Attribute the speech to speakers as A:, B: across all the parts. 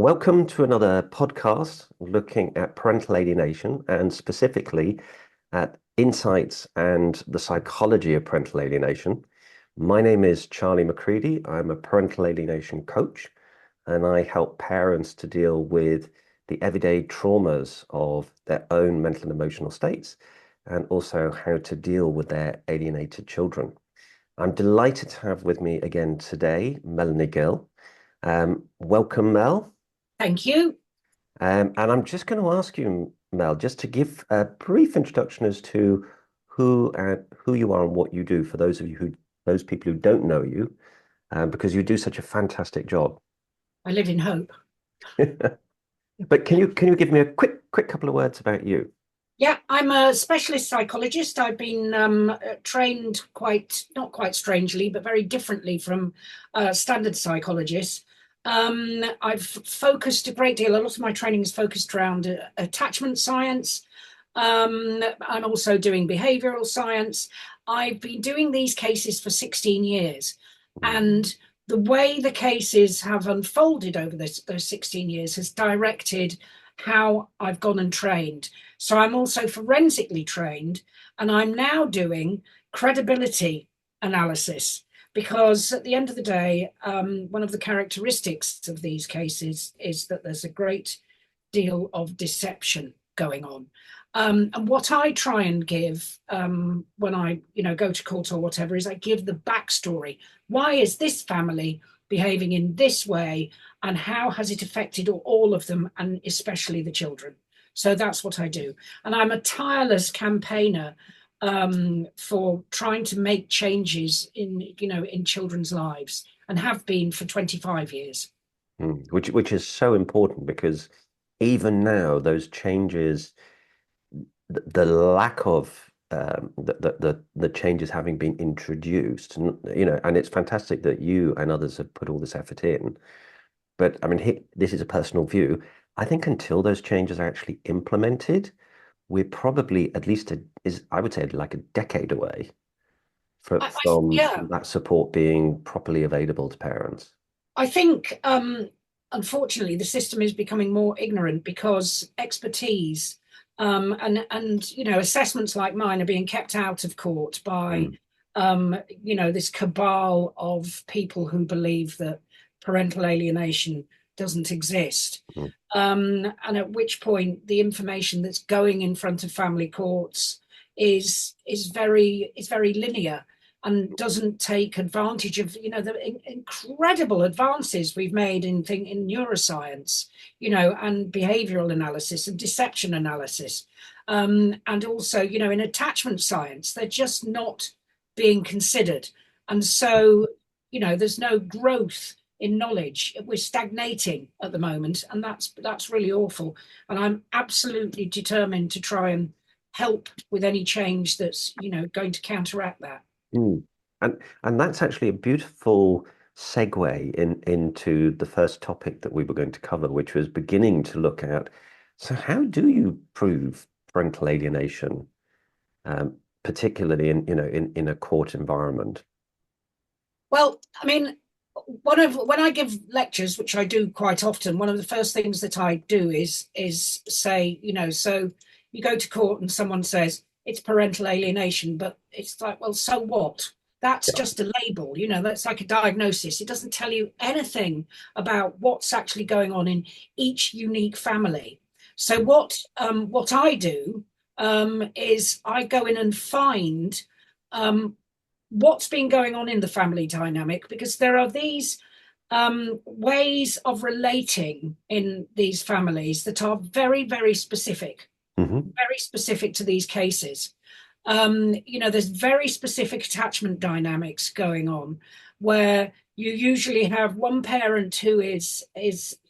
A: Welcome to another podcast looking at parental alienation and specifically at insights and the psychology of parental alienation. My name is Charlie McCready. I'm a parental alienation coach, and I help parents to deal with the everyday traumas of their own mental and emotional states, and also how to deal with their alienated children. I'm delighted to have with me again today, Melanie Gill. Welcome, Mel.
B: Thank you.
A: And I'm just going to ask you, Mel, just to give a brief introduction as to who you are and what you do for those people who don't know you, because you do such a fantastic job.
B: I live in hope.
A: But can you give me a quick couple of words about you?
B: Yeah, I'm a specialist psychologist. I've been trained not quite strangely, but very differently from standard psychologists. I've focused a great deal. A lot of my training is focused around attachment science. I'm also doing behavioral science. I've been doing these cases for 16 years. And the way the cases have unfolded over those 16 years has directed how I've gone and trained. So I'm also forensically trained, and I'm now doing credibility analysis because at the end of the day, one of the characteristics of these cases is that there's a great deal of deception going on. And what I try and give when I, go to court or whatever is I give the backstory. Why is this family behaving in this way, and how has it affected all of them, and especially the children? So that's what I do, and I'm a tireless campaigner for trying to make changes in children's lives, and have been for 25 years.
A: Which is so important because even now those changes, the lack of the changes having been introduced, and it's fantastic that you and others have put all this effort in. But I mean, this is a personal view. I think until those changes are actually implemented, we're probably at least I would say like a decade away from
B: Yeah,
A: that support being properly available to parents.
B: I think unfortunately the system is becoming more ignorant because expertise and assessments like mine are being kept out of court by
A: Mm,
B: this cabal of people who believe that parental alienation doesn't exist.
A: mm,
B: And at which point the information that's going in front of family courts is very linear and doesn't take advantage of the incredible advances we've made in neuroscience, and behavioral analysis and deception analysis, and also in attachment science. They're just not being considered, and so there's no growth in knowledge. We're stagnating at the moment, and that's really awful. And I'm absolutely determined to try and help with any change that's going to counteract that.
A: mm. And that's actually a beautiful segue into the first topic that we were going to cover, which was beginning to look at, so how do you prove parental alienation, particularly in a court environment?
B: Well, I mean, when I give lectures, which I do quite often, one of the first things that I do is say, so you go to court and someone says it's parental alienation, but it's like, well, so what? That's
A: Yeah.
B: just a label, that's like a diagnosis. It doesn't tell you anything about what's actually going on in each unique family. So what I do is I go in and find um, what's been going on in the family dynamic, because there are these ways of relating in these families that are very,
A: Hmm.
B: very specific to these cases. There's very specific attachment dynamics going on where you usually have one parent who is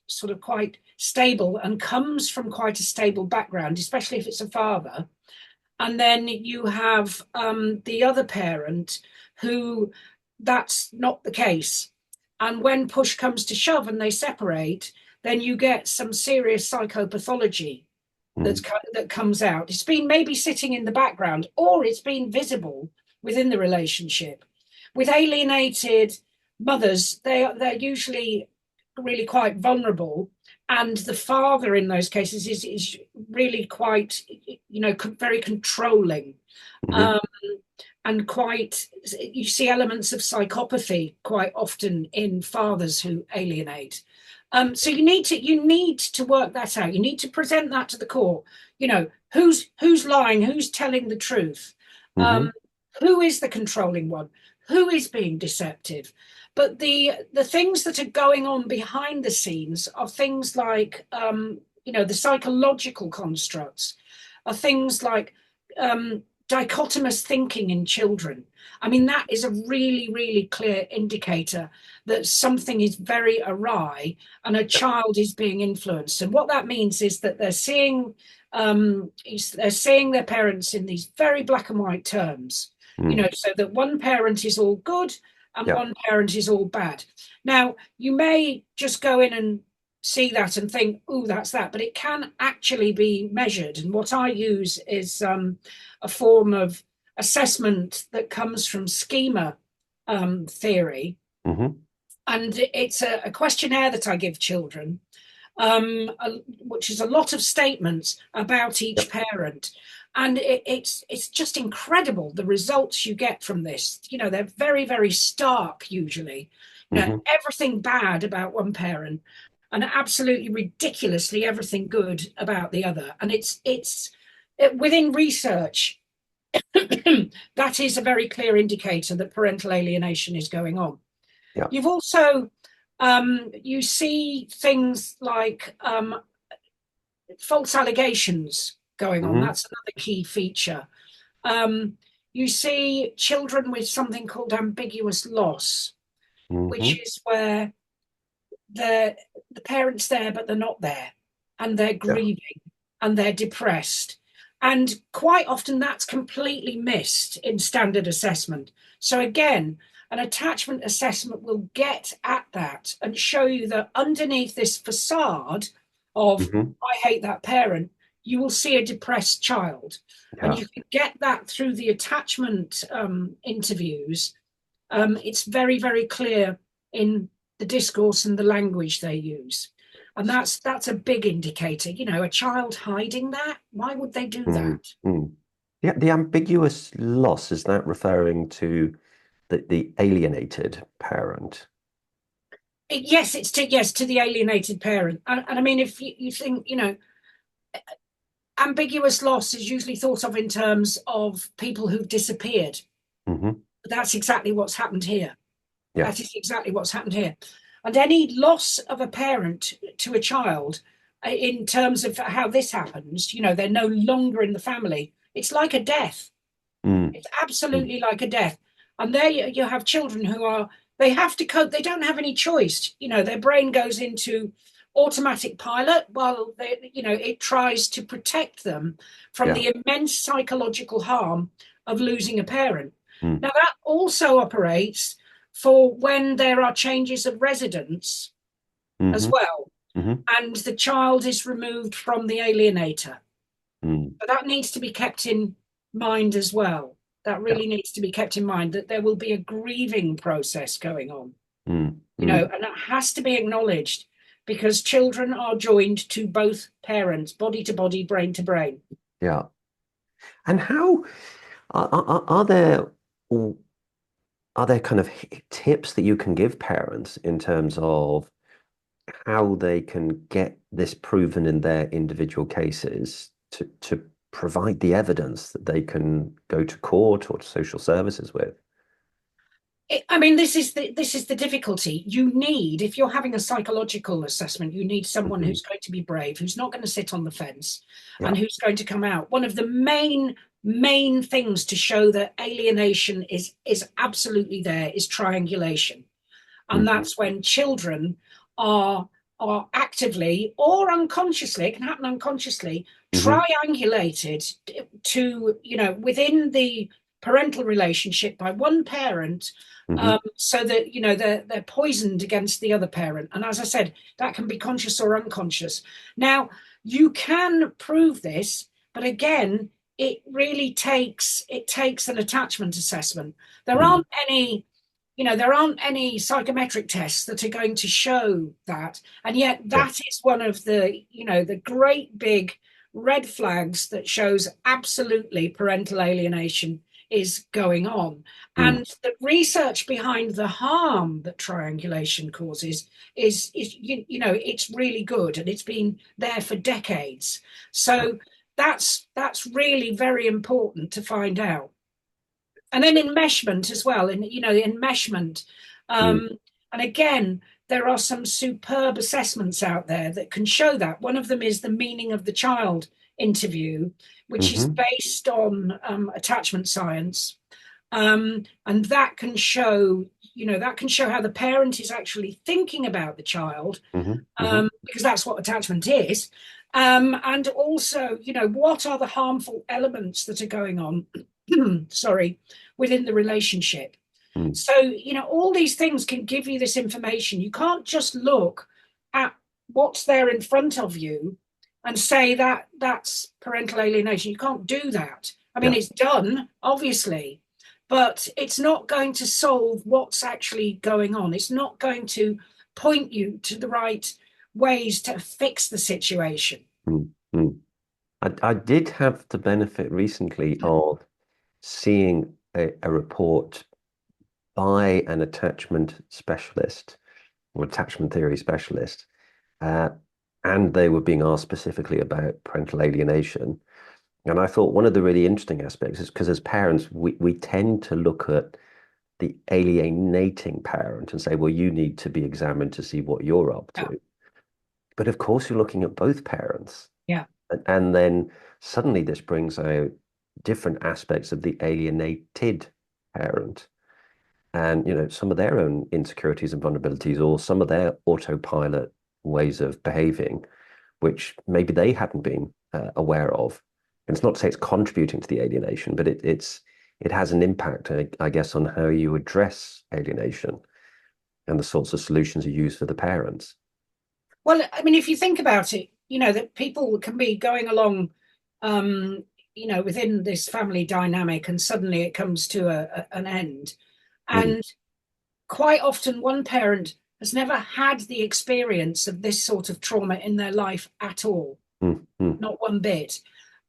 B: sort of quite stable and comes from quite a stable background, especially if it's a father. And then you have the other parent who that's not the case. And when push comes to shove and they separate, then you get some serious psychopathology
A: Mm.
B: that comes out. It's been maybe sitting in the background, or it's been visible within the relationship. With alienated mothers, they're usually really quite vulnerable And the father in those cases is really quite, very controlling.
A: Hmm.
B: Um, and quite, you see elements of psychopathy quite often in fathers who alienate. So you need to work that out. You need to present that to the court. Who's lying, who's telling the truth,
A: Hmm.
B: who is the controlling one, who is being deceptive. But the things that are going on behind the scenes are things like the psychological constructs, are things like dichotomous thinking in children. I mean, that is a really, really clear indicator that something is very awry and a child is being influenced. And what that means is that they're seeing their parents in these very black and white terms,
A: Mm.
B: so that one parent is all good and
A: Yeah.
B: one parent is all bad. Now, you may just go in and see that and think, oh, that's that, but it can actually be measured. And what I use is a form of assessment that comes from schema theory.
A: Hmm.
B: And it's a questionnaire that I give children, which is a lot of statements about each
A: Yep.
B: parent. And it's just incredible the results you get from this. They're very, very stark usually.
A: Hmm.
B: Everything bad about one parent and absolutely ridiculously everything good about the other. And within research, that is a very clear indicator that parental alienation is going on.
A: Yeah.
B: You've also you see things like false allegations going on.
A: Hmm.
B: That's another key feature. Um, you see children with something called ambiguous loss, which
A: Hmm.
B: is where the parents there but they're not there, and they're
A: Yeah.
B: grieving and they're depressed, and quite often that's completely missed in standard assessment. So again, an attachment assessment will get at that and show you that underneath this facade of
A: Hmm.
B: I hate that parent, you will see a depressed child. And
A: Yeah.
B: you can get that through the attachment interviews. It's very, very clear in the discourse and the language they use. And that's a big indicator. A child hiding that, why would they do
A: Mm.
B: that?
A: Mm. Yeah, the ambiguous loss, is that referring to the alienated parent?
B: Yes, to the alienated parent. And I mean, if you think, ambiguous loss is usually thought of in terms of people who've disappeared.
A: Hmm.
B: But that's exactly what's happened here.
A: Yeah.
B: That is exactly what's happened here. And any loss of a parent to a child, in terms of how this happens, they're no longer in the family. It's like a death.
A: Mm.
B: It's
A: Mm.
B: absolutely like a death. And there you have children they have to cope. They don't have any choice. Their brain goes into automatic pilot while it tries to protect them from
A: Yeah.
B: the immense psychological harm of losing a parent.
A: Mm.
B: Now, that also operates for when there are changes of residence as
A: Hmm.
B: well,
A: Hmm.
B: and the child is removed from the alienator.
A: Mm.
B: But that needs to be kept in mind as well. That
A: Yeah.
B: really needs to be kept in mind, that there will be a grieving process going on,
A: Mm. Mm.
B: and that has to be acknowledged because children are joined to both parents, body to body, brain to brain.
A: Yeah. And how are there are there kind of tips that you can give parents in terms of how they can get this proven in their individual cases to provide the evidence that they can go to court or to social services with?
B: I mean, this is the difficulty. If you're having a psychological assessment, you need someone
A: Hmm.
B: who's going to be brave, who's not going to sit on the fence,
A: Yeah.
B: and who's going to come out. One of the main things to show that alienation is absolutely there is triangulation, and
A: Hmm.
B: that's when children are are actively or unconsciously, it can happen unconsciously,
A: Hmm.
B: triangulated to, within the parental relationship by one parent,
A: Hmm.
B: so that they're poisoned against the other parent. And as I said, that can be conscious or unconscious. Now, you can prove this, but again, it takes an attachment assessment. There
A: Mm.
B: aren't any there aren't any psychometric tests that are going to show that. And yet
A: Yeah.
B: that is one of the great big red flags that shows absolutely parental alienation is going on.
A: Mm,
B: And the research behind the harm that triangulation causes is it's really good, and it's been there for decades. So that's really very important to find out. And then enmeshment as well, enmeshment.
A: mm,
B: Um, and again, there are some superb assessments out there that can show that. One of them is the meaning of the child interview, which is
A: hmm
B: based on attachment science. And that can show how the parent is actually thinking about the child,
A: hmm hmm
B: because that's what attachment is. And also, what are the harmful elements that are going on, sorry, within the relationship.
A: mm,
B: So, all these things can give you this information. You can't just look at what's there in front of you and say that that's parental alienation. You can't do that. I mean,
A: yeah.
B: it's done, obviously, but it's not going to solve what's actually going on. It's not going to point you to the right ways to fix the situation.
A: Mm, mm. I did have the benefit recently of seeing a report by an attachment specialist or attachment theory specialist, uh, and they were being asked specifically about parental alienation. And I thought one of the really interesting aspects is because as parents, we tend to look at the alienating parent and say, well, you need to be examined to see what you're up
B: Yeah,
A: to. But of course, you're looking at both parents.
B: yeah,
A: And then suddenly this brings out different aspects of the alienated parent and, some of their own insecurities and vulnerabilities or some of their autopilot ways of behaving, which maybe they hadn't been aware of. And it's not to say it's contributing to the alienation, but it has an impact, I guess, on how you address alienation and the sorts of solutions you use for the parents.
B: well, I mean, if you think about it, that people can be going along, within this family dynamic, and suddenly it comes to an end.
A: Mm,
B: And quite often, one parent has never had the experience of this sort of trauma in their life at all,
A: mm, mm,
B: not one bit.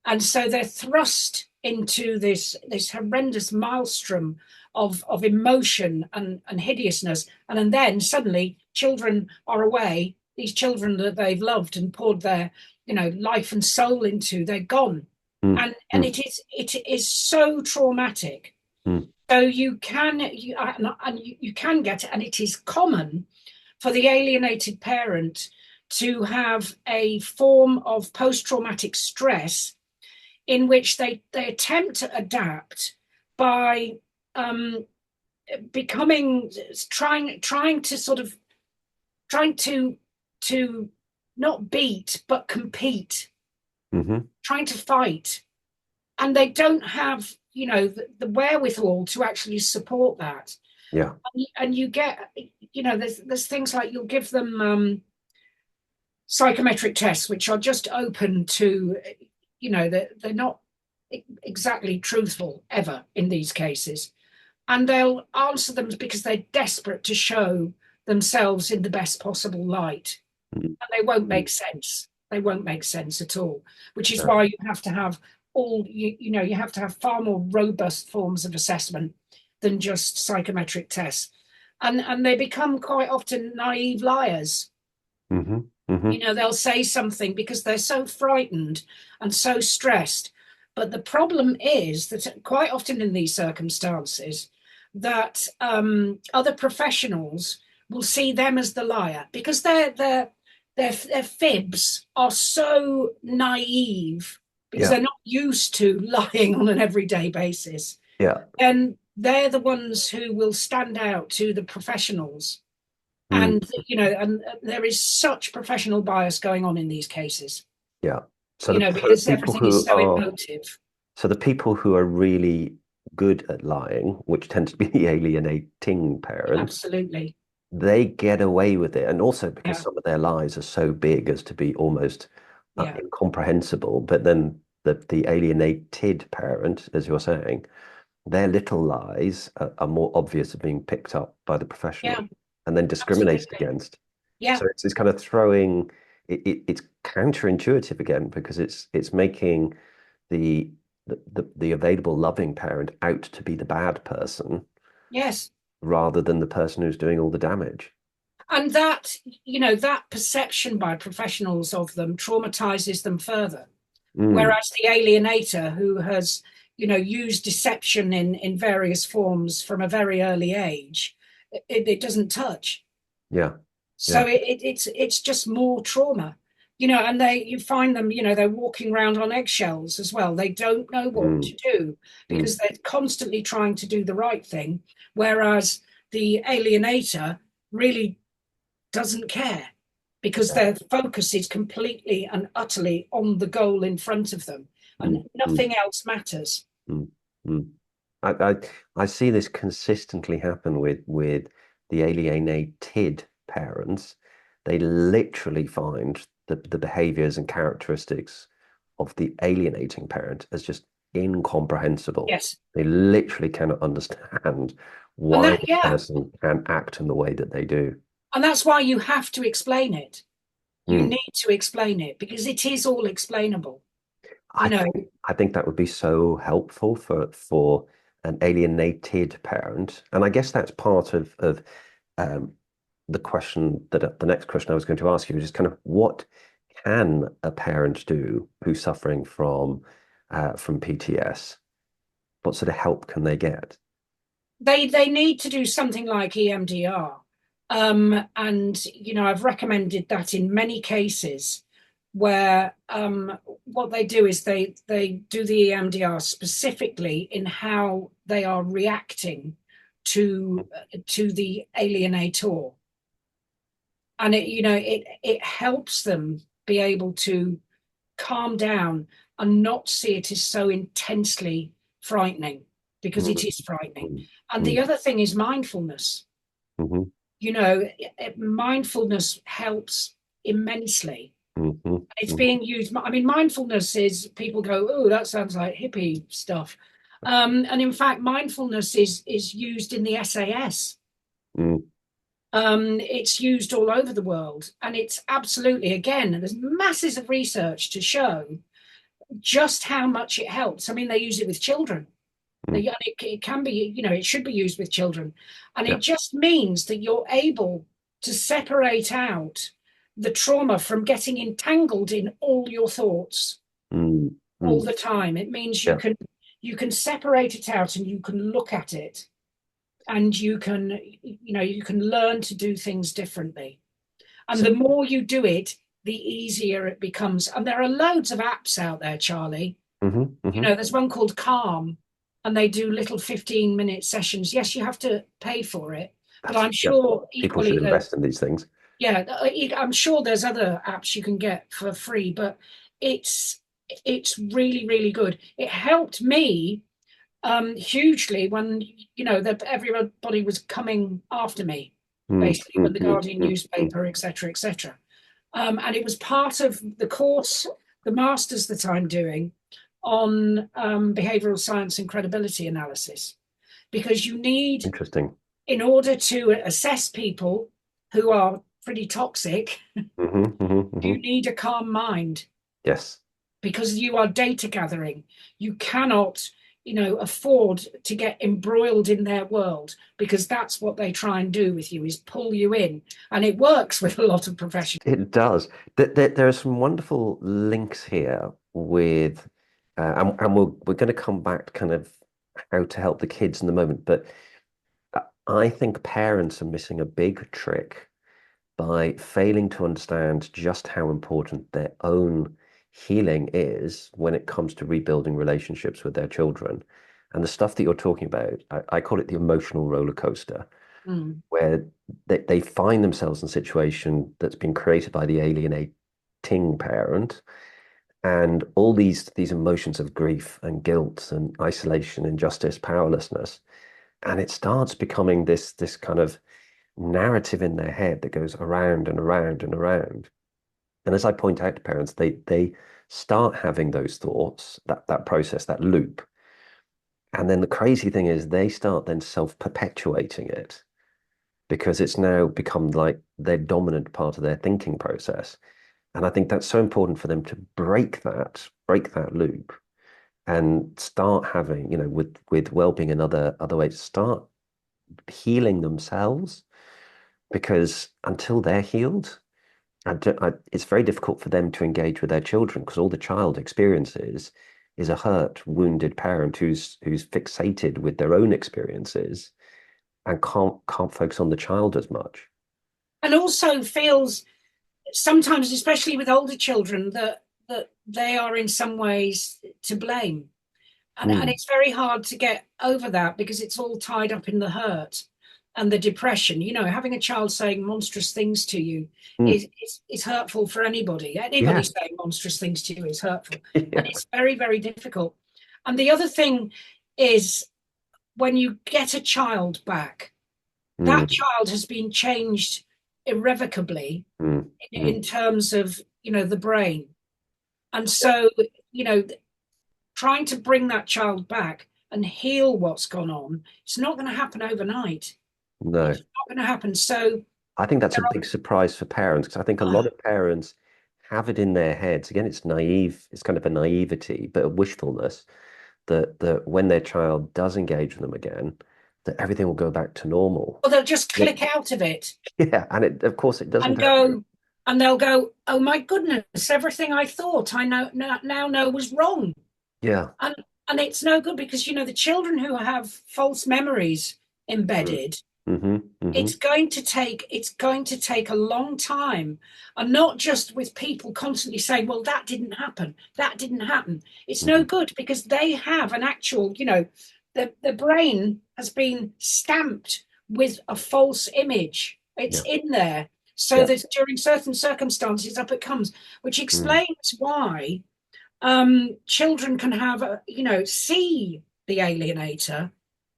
B: And so they're thrust into this horrendous maelstrom of emotion and hideousness. And then suddenly children are away, these children that they've loved and poured their life and soul into, they're gone.
A: mm,
B: And
A: mm,
B: it is so traumatic.
A: mm,
B: So you can get it, and it is common for the alienated parent to have a form of post-traumatic stress in which they attempt to adapt by um, becoming trying to sort of trying to not beat but compete,
A: hmm
B: trying to fight, and they don't have the wherewithal to actually support that.
A: Yeah.
B: And you get there's things like you'll give them psychometric tests which are just open to they're not exactly truthful ever in these cases, and they'll answer them because they're desperate to show themselves in the best possible light,
A: Mm,
B: and they won't
A: mm,
B: make sense. They won't make sense at all, which is
A: no.
B: why you have to have you have to have far more robust forms of assessment than just psychometric tests. And they become quite often naive liars.
A: hmm hmm
B: They'll say something because they're so frightened and so stressed. But the problem is that quite often in these circumstances, that other professionals will see them as the liar because their fibs are so naive because
A: Yeah.
B: they're not used to lying on an everyday basis.
A: Yeah.
B: And they're the ones who will stand out to the professionals.
A: Mm,
B: And there is such professional bias going on in these cases,
A: yeah. So the
B: because
A: people
B: everything is
A: who
B: so
A: are
B: emotive.
A: so the people who are really good at lying, which tends to be the alienating parent,
B: Absolutely.
A: they get away with it. And also because
B: Yeah.
A: some of their lies are so big as to be almost
B: Yeah.
A: incomprehensible. But then the alienated parent, as you're saying, their little lies are more obvious of being picked up by the professional
B: Yeah,
A: and then discriminated
B: absolutely.
A: against.
B: Yeah.
A: So it's kind of throwing it's counterintuitive again because it's making the the available loving parent out to be the bad person
B: Yes.
A: rather than the person who's doing all the damage.
B: And that, that perception by professionals of them traumatizes them further.
A: Mm,
B: Whereas the alienator who has, used deception in various forms from a very early age, it doesn't touch.
A: yeah,
B: So
A: yeah.
B: it's just more trauma, and you find them, they're walking around on eggshells as well. They don't know what
A: Mm,
B: to do
A: mm,
B: because they're constantly trying to do the right thing, whereas the alienator really doesn't care because
A: yeah.
B: their focus is completely and utterly on the goal in front of them and
A: Mm, mm,
B: nothing else matters.
A: mm, mm. I I see this consistently happen with the alienated parents. They literally find the behaviors and characteristics of the alienating parent as just incomprehensible.
B: Yes.
A: They literally cannot understand
B: And
A: why
B: that,
A: the
B: yeah.
A: person can act in the way that they do.
B: And that's why you have to explain it. You
A: Mm.
B: need to explain it because it is all explainable.
A: I
B: You know,
A: think I think that would be so helpful for an alienated parent, and I guess that's part of um, the question that the next question I was going to ask you is kind of what can a parent do who's suffering from PTS? What sort of help can they get?
B: they need to do something like EMDR. And I've recommended that in many cases where what they do is they do the EMDR specifically in how they are reacting to the alienator, and it helps them be able to calm down and not see it as so intensely frightening because it
A: Mm,
B: is frightening.
A: mm,
B: And the
A: mm,
B: other thing is mindfulness.
A: mhm,
B: Mindfulness helps immensely.
A: mhm,
B: It's
A: mhm.
B: being used. I mean, mindfulness is people go, oh, that sounds like hippie stuff. And in fact, mindfulness is used in the SAS.
A: Mm,
B: It's used all over the world, and it's absolutely again. There's masses of research to show just how much it helps. I mean, they use it with children.
A: mm.
B: It can be, it should be used with children. And
A: Yeah.
B: it just means that you're able to separate out the trauma from getting entangled in all your thoughts
A: Mm,
B: all
A: mm.
B: the time. It means you
A: Yeah.
B: can separate it out and you can look at it and you can learn to do things differently. And
A: So,
B: the more you do it, the easier it becomes. And there are loads of apps out there, Charlie.
A: mhm, mhm.
B: There's one called Calm, and they do little 15-minute sessions. Yes, you have to pay for it, but
A: That's
B: I'm
A: yeah.
B: sure
A: People should
B: equally that,
A: invest in these things.
B: yeah, I'm sure there's other apps you can get for free, but it's it's really, really good. It helped me hugely when that everybody was coming after me,
A: Mm,
B: basically, when
A: mm,
B: the
A: mm,
B: Guardian
A: mm, mm.
B: newspaper, etc., etc. And it was part of the course, the masters that I'm doing on behavioral science and credibility analysis, because you need,
A: Interesting.
B: in order to assess people who are pretty toxic,
A: Mhm, mhm,
B: you
A: mhm.
B: need a calm mind
A: Yes.
B: because you are data gathering. You cannot, afford to get embroiled in their world because that's what they try and do with you is pull you in. And it works with a lot of professionals.
A: It does. There are some wonderful links here with, and we're going to come back to kind of how to help the kids in the moment. But I think parents are missing a big trick by failing to understand just how important their own healing is when it comes to rebuilding relationships with their children. And the stuff that you're talking about, I call it the emotional roller coaster,
B: Mm.
A: where they find themselves in a situation that's been created by the alienating parent, and all these emotions of grief and guilt and isolation, injustice, powerlessness, and it starts becoming this kind of narrative in their head that goes around and around and around. And as I point out to parents, they start having those thoughts, that process, that loop, And then the crazy thing is they start then self-perpetuating it because it's now become like their dominant part of their thinking process. And I think that's so important for them to break that loop and start having, with well-being and other ways, start healing themselves because until they're healed, it's very difficult for them to engage with their children because all the child experiences is a hurt, wounded parent who's fixated with their own experiences and can't focus on the child as much.
B: And also feels sometimes, especially with older children, that they are in some ways to blame. And
A: Mm,
B: it's very hard to get over that because it's all tied up in the hurt and the depression. Having a child saying monstrous things to you
A: mm,
B: is hurtful for anybody. Anybody
A: yeah,
B: saying monstrous things to you is hurtful. And
A: yeah,
B: it's very, very difficult. And the other thing is when you get a child back, that
A: mm,
B: child has been changed irrevocably
A: mm,
B: in
A: mm.
B: terms of, the brain. And so, you know, trying to bring that child back and heal what's gone on, it's not going to happen overnight.
A: No.
B: It's not going to happen. So
A: I think that's a
B: there
A: big surprise for parents because I think a lot
B: are,
A: of parents have it in their heads. Again, it's naive, it's kind of a naivety, but a wishfulness that when their child does engage with them again, that everything will go back to normal.
B: well, they'll just
A: Yep.
B: click out of it
A: Yeah, and of course it doesn't
B: and
A: happen.
B: go, and they'll go, oh my goodness, everything I thought I now know was wrong.
A: Yeah.
B: And and it's no good because the children who have false memories
A: Mm.
B: embedded,
A: Mm-hmm. Mm-hmm.
B: it's going to take a long time, and not just with people constantly saying, well, that didn't happen. It's no
A: Mm-hmm.
B: good because they have an actual, the brain has been stamped with a false image. It's
A: Yeah.
B: in there so
A: Yeah.
B: that during certain circumstances up it comes, which
A: Mm.
B: explains why children can have see the alienator,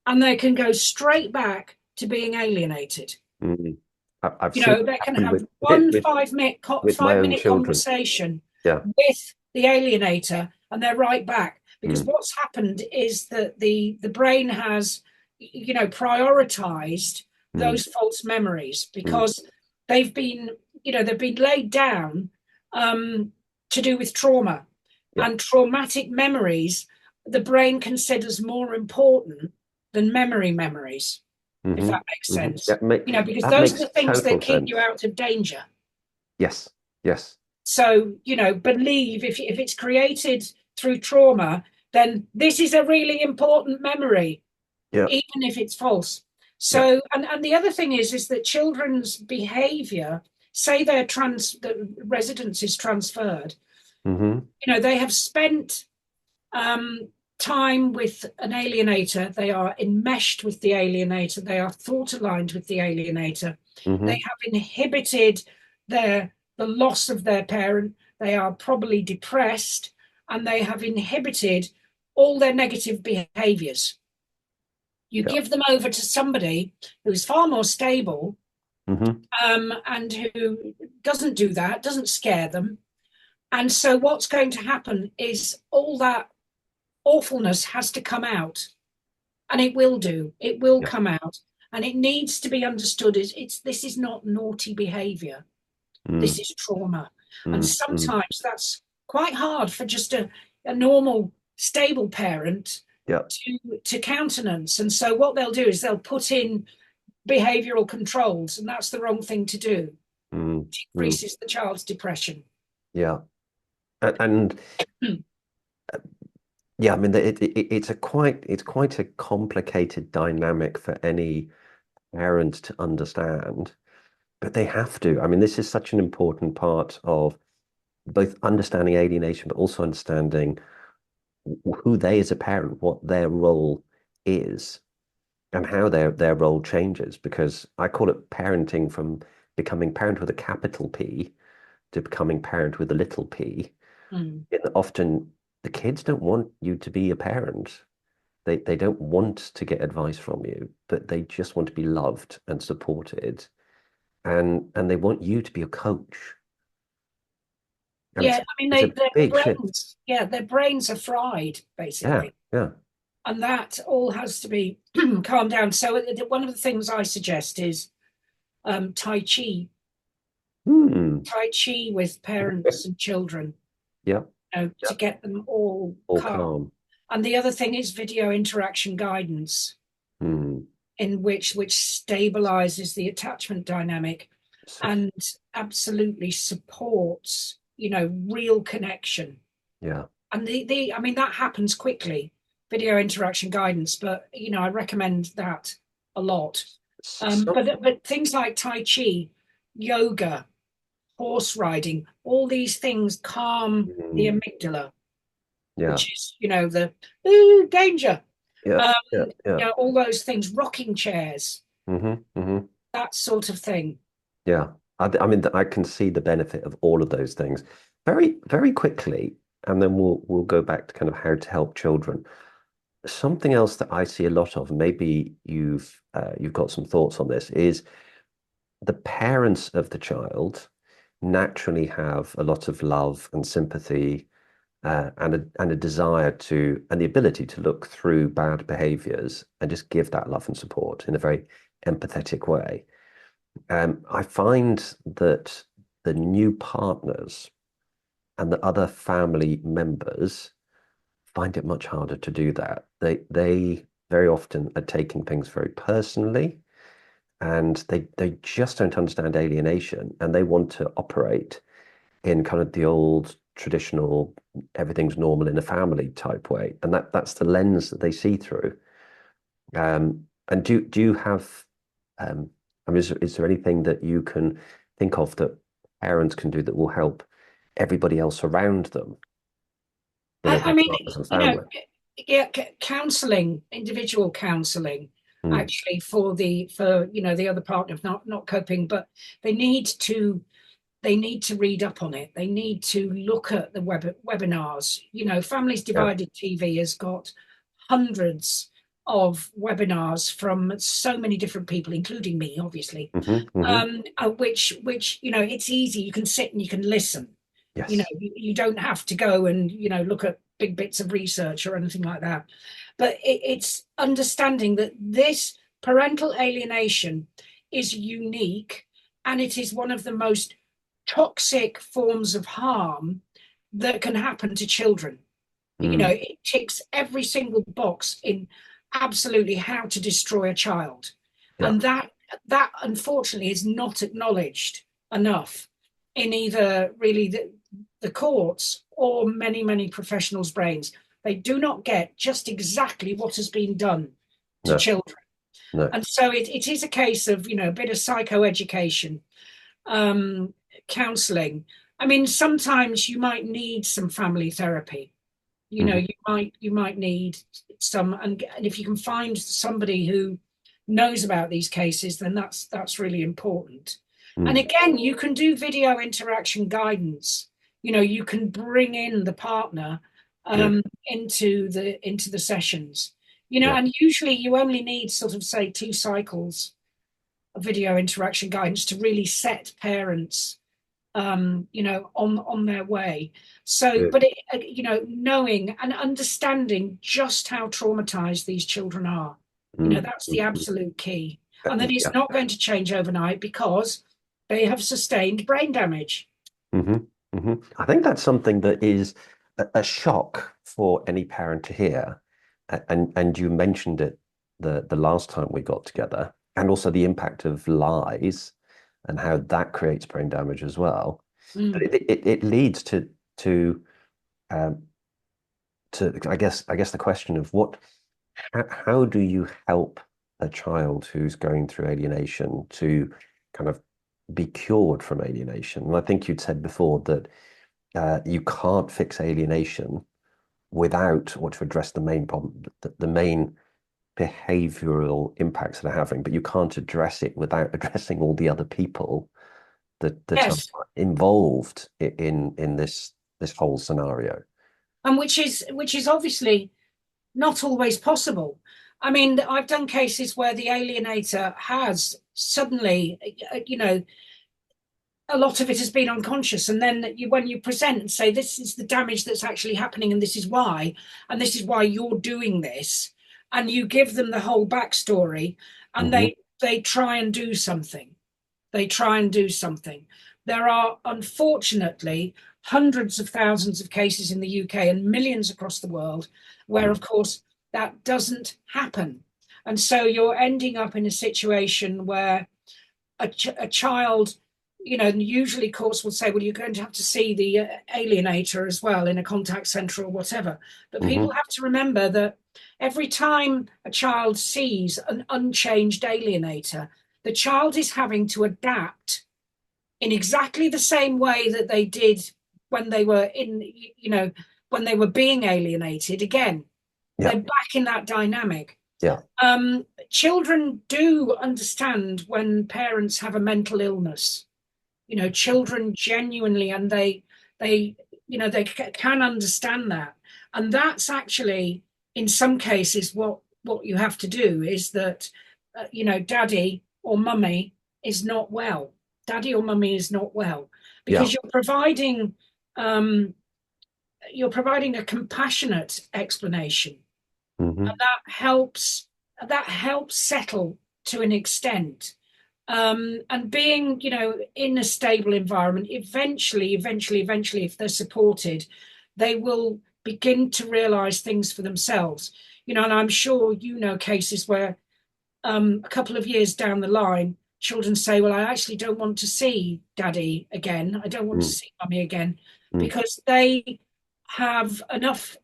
B: and they can go straight back to being alienated.
A: Mm. I've seen it
B: They can
A: happen
B: have
A: with
B: one
A: with
B: 5 minute
A: with my
B: five
A: own
B: minute
A: children.
B: conversation
A: Yeah.
B: with the alienator, and they're right back because
A: Mm.
B: what's happened is that the brain has prioritized
A: Mm.
B: those false memories
A: Mm.
B: because they've been laid down um, to do with trauma,
A: Yeah.
B: and traumatic memories the brain considers more important than memories, if
A: Mm-hmm.
B: that makes
A: Mm-hmm.
B: sense. Because
A: That
B: those are
A: makes
B: the things
A: total
B: that keep you
A: sense.
B: out of danger.
A: Yes. Yes.
B: So, believe if it's created through trauma, then this is a really important memory,
A: Yeah.
B: even if it's false.
A: Yeah.
B: So, and the other thing is that children's behavior, say the residence is transferred,
A: Mm-hmm.
B: they have spent um, time with an alienator. They are enmeshed with the alienator. They are thought aligned with the alienator. They
A: Mm-hmm.
B: have inhibited the loss of their parent. They are probably depressed, and they have inhibited all their negative behaviors. You
A: Yeah.
B: give them over to somebody who's far more stable,
A: Mm-hmm.
B: and who doesn't do that, doesn't scare them. And so, what's going to happen is all that awfulness has to come out, and it will do. It will
A: Yeah.
B: come out, and it needs to be understood as this is not naughty behavior. This
A: Mm.
B: is trauma, and
A: Mm. Mm.
B: sometimes that's quite hard for just a normal, stable parent
A: Yeah.
B: to countenance. And so, what they'll do is they'll put in behavioral controls, and that's the wrong thing to do.
A: Mm.
B: It
A: Mm.
B: increases the child's depression.
A: Yeah. And yeah, I mean, it's quite a complicated dynamic for any parent to understand, but they have to. I mean, this is such an important part of both understanding alienation, but also understanding who they as a parent, what their role is, and how their role changes. Because I call it parenting from becoming parent with a capital P to becoming parent with a little p.
B: Mm.
A: And often the kids don't want you to be a parent. They don't want to get advice from you, but they just want to be loved and supported, and they want you to be a coach. And
B: Yeah, I mean,
A: it's
B: they
A: a
B: their
A: big shift.
B: brains, yeah, their brains are fried
A: Yeah,
B: basically.
A: yeah.
B: and that all has to be calmed down. So one of the things I suggest is Tai Chi,
A: Hmm.
B: Tai Chi with
A: Okay.
B: parents and children,
A: Yeah.
B: to
A: Yeah.
B: get them all
A: All
B: calm.
A: calm.
B: And the other thing is video interaction guidance,
A: Hmm.
B: in which stabilizes the attachment dynamic
A: So,
B: and absolutely supports, real connection.
A: yeah.
B: And I mean, that happens quickly, video interaction guidance, but I recommend that a lot.
A: Some.
B: But things like Tai Chi, yoga, horse riding, all these things calm the
A: Hmm.
B: amygdala,
A: Yeah.
B: which is, the ooh, danger.
A: Yeah.
B: Um,
A: Yeah. Yeah.
B: all those things, rocking chairs,
A: Hmm.
B: that sort of thing.
A: Yeah, I mean, I can see the benefit of all of those things very, very quickly, and then we'll go back to kind of how to help children. Something else that I see a lot of, maybe you've got some thoughts on this, is the parents of the child naturally have a lot of love and sympathy and a desire to and the ability to look through bad behaviors and just give that love and support in a very empathetic way. I find that the new partners and the other family members find it much harder to do that. They very often are taking things very personally, and they just don't understand alienation, and they want to operate in kind of the old traditional everything's normal in a family type way, and that's the lens that they see through. And do you have, I mean, is there anything that you can think of that parents can do that will help everybody else around them,
B: I
A: their
B: mean,
A: partners and family?
B: yeah, counselling, individual counselling,
A: Mm,
B: actually for the other partner of not coping, but they need to they need to read up on it. They need to look at the webinars. Families
A: yeah.
B: Divided TV has got hundreds of webinars from so many different people, including me, obviously.
A: Hmm.
B: Which it's easy. You can sit and you can listen.
A: Yes.
B: You don't have to go and look at big bits of research or anything like that. But it's understanding that this parental alienation is unique, and it is one of the most toxic forms of harm that can happen to children.
A: Mm,
B: It ticks every single box in absolutely how to destroy a child.
A: yeah.
B: And that unfortunately is not acknowledged enough in either really the courts or many, many professionals' brains. They do not get just exactly what has been done to
A: No.
B: children.
A: No.
B: And so it is a case of, a bit of psychoeducation, um, counseling. I mean, sometimes you might need some family therapy.
A: Hmm.
B: You might need some, and if you can find somebody who knows about these cases, then that's really important. And
A: Mm,
B: again, you can do video interaction guidance. You can bring in the partner
A: good.
B: into the sessions.
A: Yeah.
B: And usually you only need sort of say 2 cycles of video interaction guidance to really set parents on their way. So,
A: Good.
B: but knowing and understanding just how traumatized these children are,
A: Mm,
B: that's the
A: mm, mm.
B: absolute key. And that it's
A: Yeah.
B: not going to change overnight because they have sustained brain damage.
A: Hmm. Hmm. I think that's something that is a shock for any parent to hear. And you mentioned it the last time we got together, and also the impact of lies and how that creates brain damage as well. But
B: Mm.
A: it leads to um, I guess the question of how do you help a child who's going through alienation to kind of be cured from alienation? And I think you'd said before that you can't fix alienation without or to address the main problem, the main behavioral impacts that are having, but you can't address it without addressing all the other people that are
B: Yes,
A: involved in this whole scenario.
B: and which is obviously not always possible. I mean, I've done cases where the alienator has suddenly, a lot of it has been unconscious, and then when you present and say this is the damage that's actually happening and this is why you're doing this, and you give them the whole backstory, and
A: Hmm.
B: they try and do something. They try and do something. There are unfortunately hundreds of thousands of cases in the UK and millions across the world where, of course, that doesn't happen. And so you're ending up in a situation where a child, usually courts will say, well, you're going to have to see the alienator as well in a contact centre or whatever. But
A: Hmm.
B: people have to remember that every time a child sees an unchanged alienator, the child is having to adapt in exactly the same way that they did when they were when they were being alienated. Again,
A: Yeah.
B: they're back in that dynamic.
A: Yeah.
B: Children do understand when parents have a mental illness. Children genuinely, and they they can understand that, and that's actually in some cases what you have to do is that daddy or mummy is not well. Daddy or mummy is not well
A: Yeah.
B: because um, you're providing a compassionate explanation,
A: Hmm.
B: and that helps settle to an extent. And being in a stable environment, eventually, if they're supported, they will begin to realize things for themselves. And I'm sure cases where a couple of years down the line, children say, well, I actually don't want to see daddy again, I don't want to
A: Mm.
B: see mummy again,
A: Mm.
B: because they have enough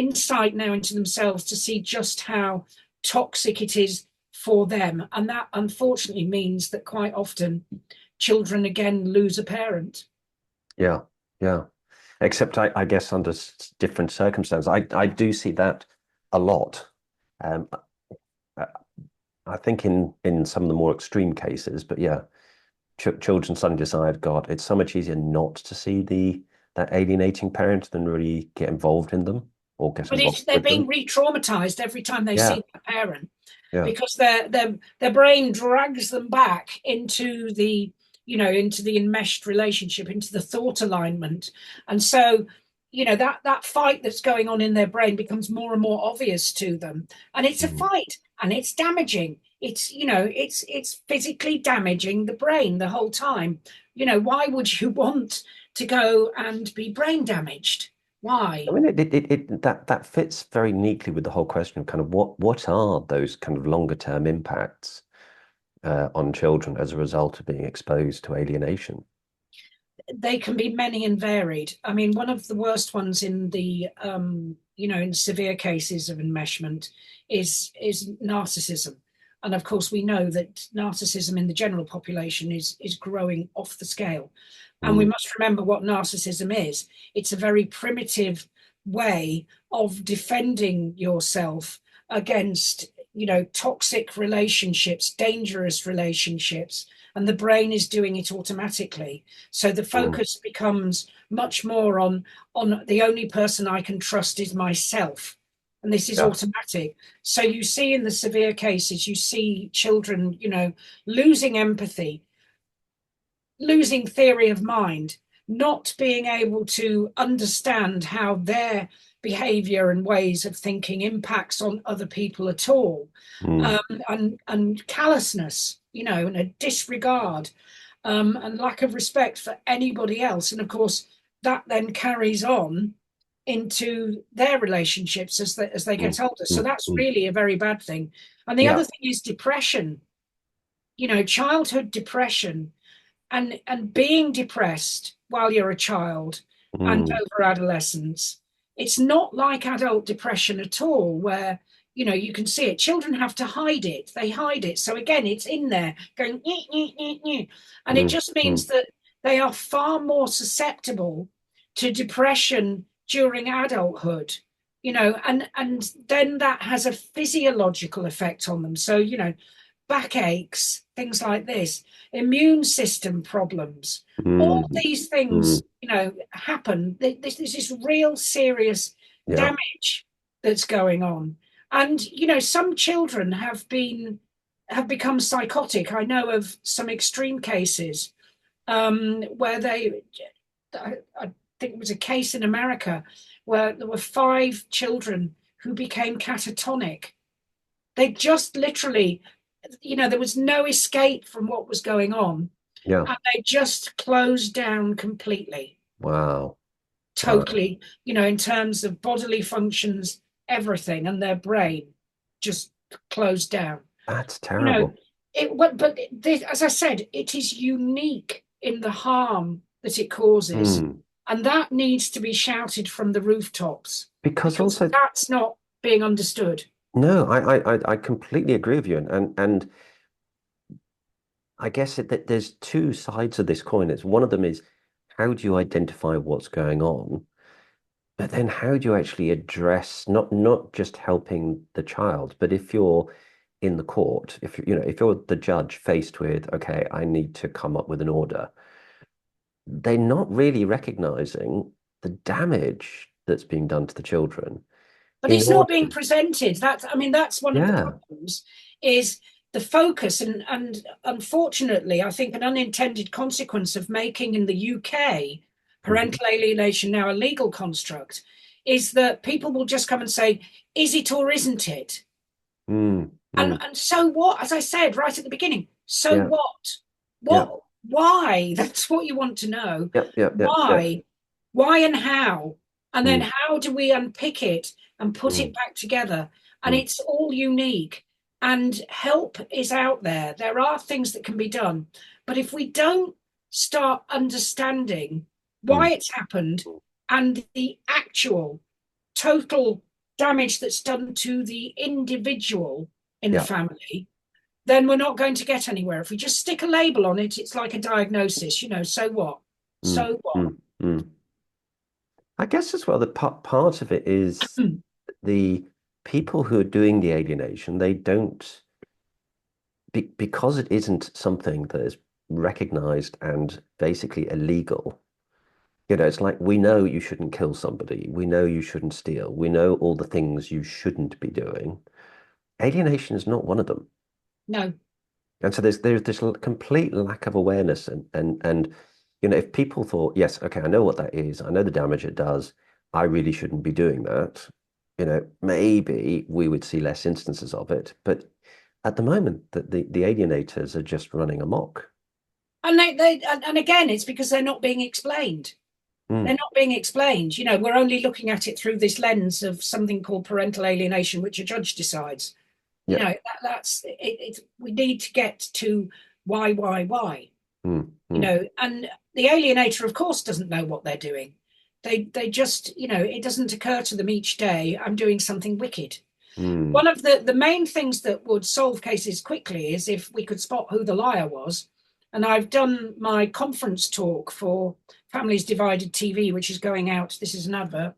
B: insight now into themselves to see just how toxic it is for them. And that unfortunately means that quite often children again lose a parent.
A: Yeah. Yeah. Except I guess under different circumstances, I do see that a lot. Um, I, I think in some of the more extreme cases, but yeah, children suddenly decide, God, it's so much easier not to see that alienating parent than really get involved in them or get
B: But
A: involved
B: they're
A: with
B: being
A: them.
B: re-traumatized every time they
A: Yeah.
B: see that parent,
A: Yeah.
B: because their brain drags them back into the into the enmeshed relationship, into the thought alignment. And so that fight that's going on in their brain becomes more and more obvious to them, and it's a
A: Mm.
B: fight, and it's damaging. It's physically damaging the brain the whole time. Why would you want to go and be brain damaged?
A: I
B: Why?
A: mean, that fits very neatly with the whole question of kind of what are those kind of longer term impacts on children as a result of being exposed to alienation.
B: They can be many and varied. I mean, one of the worst ones in the in severe cases of enmeshment is narcissism. And of course, we know that narcissism in the general population is growing off the scale. And we
A: Mm.
B: must remember what narcissism is. It's a very primitive way of defending yourself against, toxic relationships, dangerous relationships, and the brain is doing it automatically. So the
A: Mm.
B: focus becomes much more on the only person I can trust is myself. And this is
A: Yeah.
B: automatic. So you see in the severe cases, you see children, losing empathy, losing theory of mind, not being able to understand how their behavior and ways of thinking impacts on other people at all,
A: Mm.
B: and callousness, and a disregard, and lack of respect for anybody else. And of course, that then carries on into their relationships as they
A: Mm.
B: get older. So
A: Mm.
B: that's
A: Mm.
B: really a very bad thing. And the
A: Yeah.
B: other thing is depression. Childhood depression, and being depressed while you're a child and
A: Mm.
B: over adolescence. It's not like adult depression at all, where you can see it. Children have to hide it. They hide it. So again, it's in there going, "Nyeh, nyeh, nyeh, nyeh." And it
A: Mm.
B: just means
A: Mm.
B: that they are far more susceptible to depression during adulthood. And then that has a physiological effect on them. So backaches, things like this, immune system problems. All
A: Mm.
B: these
A: Mm.
B: things, happen. This is real serious
A: Yeah.
B: damage that's going on. And some children have become psychotic. I know of some extreme cases where I think it was a case in America where there were 5 children who became catatonic. They just literally, there was no escape from what was going on,
A: Yeah.
B: and they just closed down completely,
A: Wow. Wow.
B: totally, in terms of bodily functions, everything, and their brain just closed down.
A: That's
B: You know,
A: terrible.
B: but this, as I said, it is unique in the harm that it causes,
A: Mm.
B: and that needs to be shouted from the rooftops
A: Because
B: because
A: also,
B: that's not being understood.
A: no, I completely agree with you. And I guess that there's two sides of this coin. It's one of them is how do you identify what's going on? But then how do you actually address not just helping the child, but if you're in the court, if you're the judge faced with, okay, I need to come up with an order, they're not really recognizing the damage that's being done to the children
B: But
A: in
B: it's not
A: order.
B: being presented. That's one of the
A: Yeah.
B: problems is the focus, and unfortunately, I think an unintended consequence of making in the UK
A: Mhm.
B: parental alienation now a legal construct is that people will just come and say, is it or isn't it?
A: Mm, mm.
B: And so what? As I said right at the beginning, so
A: Yeah.
B: what?
A: Yeah.
B: Why? That's what you want to know.
A: Yeah. Yeah. Yeah. Yeah.
B: Why and how? And then
A: Mm,
B: how do we unpick it and put it
A: mm,
B: back together? And
A: mm,
B: it's all unique. And help is out there. There are things that can be done. But if we don't start understanding why
A: mm.
B: it's happened and the actual total damage that's done to the individual in the
A: Yeah.
B: family, then we're not going to get anywhere. If we just stick a label on it, it's like a diagnosis, so what?
A: Mm,
B: So what?
A: mm, mm. I guess as well, the part of it is the people who are doing the alienation, they don't, because it isn't something that is recognized and basically illegal. It's like we know you shouldn't kill somebody. We know you shouldn't steal. We know all the things you shouldn't be doing. Alienation is not one of them.
B: No.
A: And so there's this complete lack of awareness and if people thought, yes, okay, I know what that is, I know the damage it does, I really shouldn't be doing that, maybe we would see less instances of it. But at the moment, the alienators are just running amok.
B: And and again, it's because they're not being explained. They're
A: Mm,
B: not being explained. We're only looking at it through this lens of something called parental alienation, which a judge decides.
A: yeah.
B: That's it. We need to get to why.
A: Mm, mm,
B: And the alienator, of course, doesn't know what they're doing. They just, it doesn't occur to them each day, I'm doing something wicked.
A: mm,
B: One of the main things that would solve cases quickly is if we could spot who the liar was. And I've done my conference talk for Families Divided TV, which is going out. This is an advert,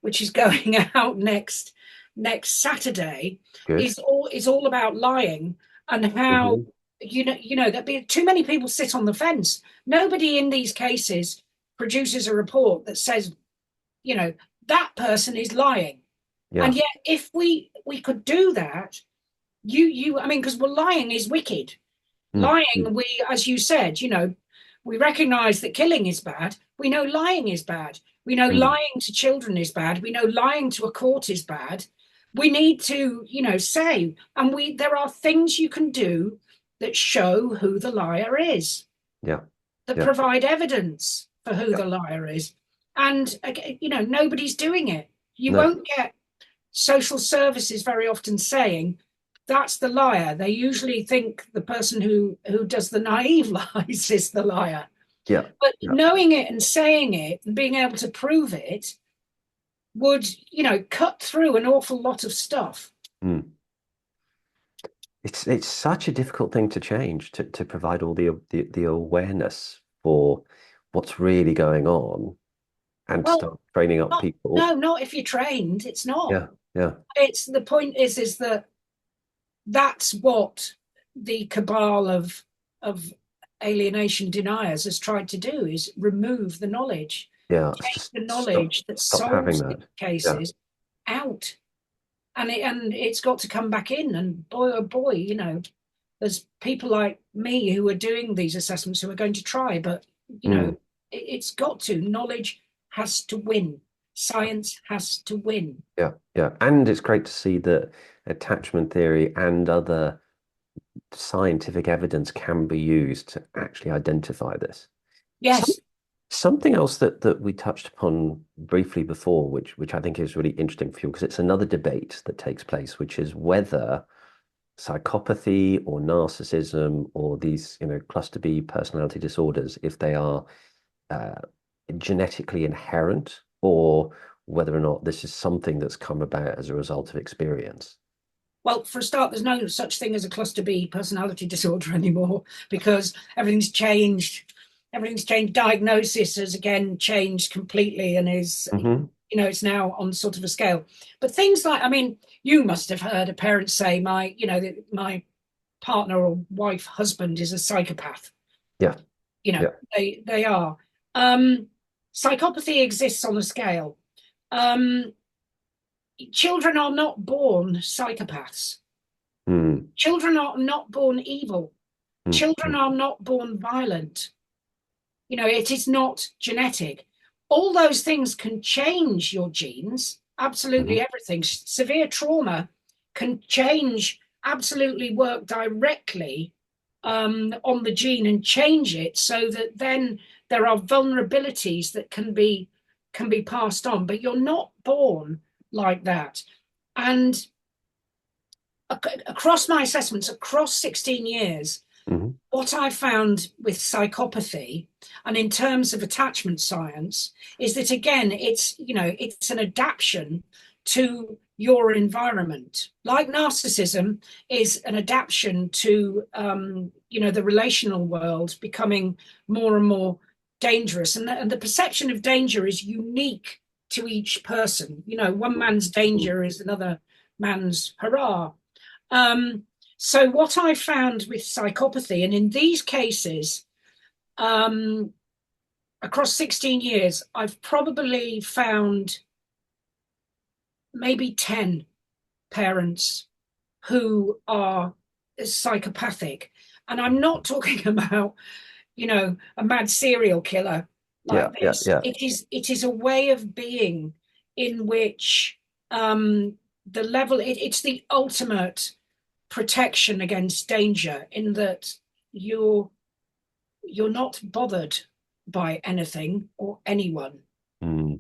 B: which is going out next Saturday.
A: good.
B: Is all about lying and how
A: Hmm.
B: there'd be too many people sit on the fence. Nobody in these cases produces a report that says, you know, that person is lying.
A: Yeah.
B: And yet, if we could do that, I mean, because lying is wicked.
A: Mm,
B: Lying,
A: mm,
B: as you said, we recognise that killing is bad. We know lying is bad. We know
A: mm.
B: lying to children is bad. We know lying to a court is bad. We need to, say, and there are things you can do that show who the liar is,
A: Yeah.
B: that
A: Yeah.
B: provide evidence for who
A: Yeah.
B: the liar is. And, nobody's doing it. You
A: No.
B: won't get social services very often saying that's the liar. They usually think the person who does the naive lies is the liar.
A: Yeah.
B: But
A: Yeah.
B: knowing it and saying it and being able to prove it would, cut through an awful lot of stuff.
A: Mm. It's such a difficult thing to change to provide all the awareness for what's really going on and
B: Well,
A: start training up
B: not
A: people.
B: no, not if you're trained. It's not.
A: Yeah, yeah.
B: It's the point is that that's what the cabal of alienation deniers has tried to do is remove the knowledge,
A: Yeah. It's
B: take
A: just
B: the knowledge that
A: stop having
B: solves these
A: that. Yeah.
B: cases out, and it's got to come back in. And boy, oh boy, there's people like me who are doing these assessments who are going to try, but
A: Mm.
B: it's got to. Knowledge has to win. Science has to win.
A: Yeah. Yeah. And it's great to see that attachment theory and other scientific evidence can be used to actually identify this. Some,
B: Yes.
A: something else that we touched upon briefly before, which I think is really interesting for you, because it's another debate that takes place, which is whether psychopathy or narcissism or these, cluster B personality disorders, if they are uh, genetically inherent or whether or not this is something that's come about as a result of experience.
B: Well, for a start, there's no such thing as a cluster B personality disorder anymore because everything's changed. Everything's changed. Diagnosis has again changed completely and is,
A: Hmm.
B: it's now on sort of a scale. But things like, I mean, you must have heard a parent say, my partner or wife, husband is a psychopath.
A: Yeah,
B: You know,
A: yeah.
B: they are. Um, Psychopathy exists on a scale. Um, Children are not born psychopaths.
A: Mm,
B: Children are not born evil.
A: mm,
B: Children
A: mm,
B: are not born violent. It is not genetic. All those things can change your genes, absolutely
A: mhm,
B: everything. Severe trauma can change, absolutely work directly on the gene and change it so that then there are vulnerabilities that can be passed on. But you're not born like that. And across my assessments, across 16 years,
A: mhm,
B: what I found with psychopathy and in terms of attachment science is that again, it's an adaptation to your environment. Like narcissism is an adaptation to the relational world becoming more and more dangerous, and the perception of danger is unique to each person. One man's
A: mm,
B: danger is another man's hurrah. Um, so what I found with psychopathy, and in these cases, um, across 16 years, I've probably found maybe 10 parents who are psychopathic. And I'm not talking about, a mad serial killer
A: yeah,
B: like
A: yeah,
B: this.
A: yeah.
B: It is a way of being in which the level, it's the ultimate protection against danger in that you're you're not bothered by anything or anyone.
A: Mm,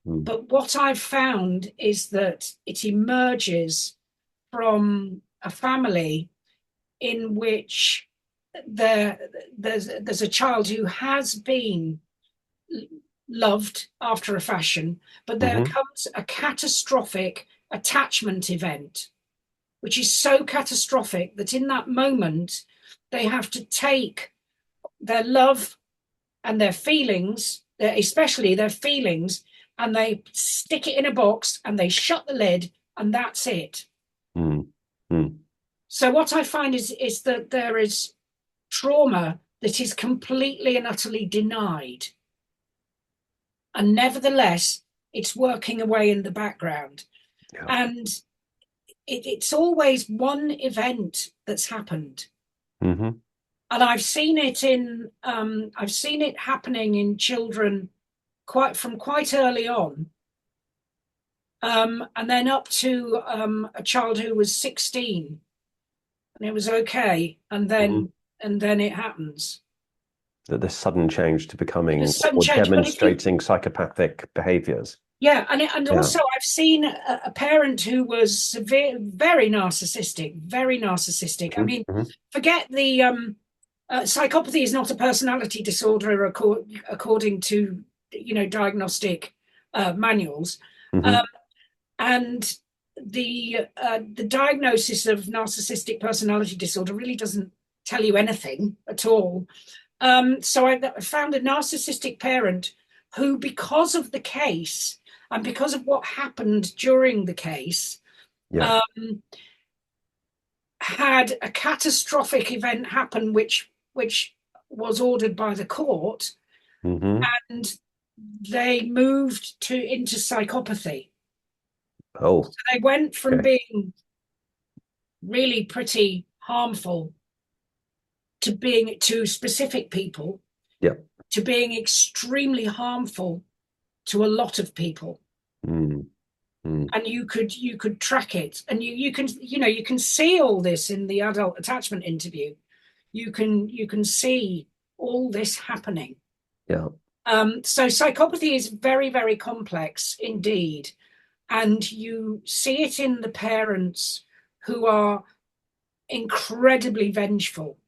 A: mm,
B: But what I've found is that it emerges from a family in which there's a child who has been loved after a fashion, but there
A: mhm,
B: comes a catastrophic attachment event which is so catastrophic that in that moment they have to take their love and their feelings, especially their feelings, and they stick it in a box and they shut the lid, and that's it.
A: mm, mm,
B: So what I find is that there is trauma that is completely and utterly denied, and nevertheless it's working away in the background,
A: yeah.
B: and it's always one event that's happened.
A: Mhm,
B: And I've seen it happening in children quite early on, and then up to a child who was 16, and it was okay, and
A: mhm.
B: then it happens.
A: That this sudden change to becoming
B: There's sudden
A: or
B: change, but if you
A: demonstrating psychopathic behaviors.
B: yeah, and
A: Yeah.
B: also I've seen a parent who was severe, very narcissistic, very narcissistic. I
A: Mhm,
B: mean,
A: mhm,
B: forget the psychopathy is not a personality disorder according to diagnostic manuals, um,
A: mhm.
B: and the diagnosis of narcissistic personality disorder really doesn't tell you anything at all. So I found a narcissistic parent who, because of the case and because of what happened during the case,
A: Yeah.
B: um, had a catastrophic event happen, which was ordered by the court,
A: Hmm.
B: and they moved to into psychopathy.
A: Oh,
B: So they went from
A: okay.
B: being really pretty harmful to being to specific people
A: Yeah.
B: to being extremely harmful to a lot of people.
A: Mm. mm,
B: and you could track it, and you can see all this in the adult attachment interview. You can see all this happening.
A: yeah.
B: So psychopathy is very, very complex indeed. And you see it in the parents who are incredibly vengeful.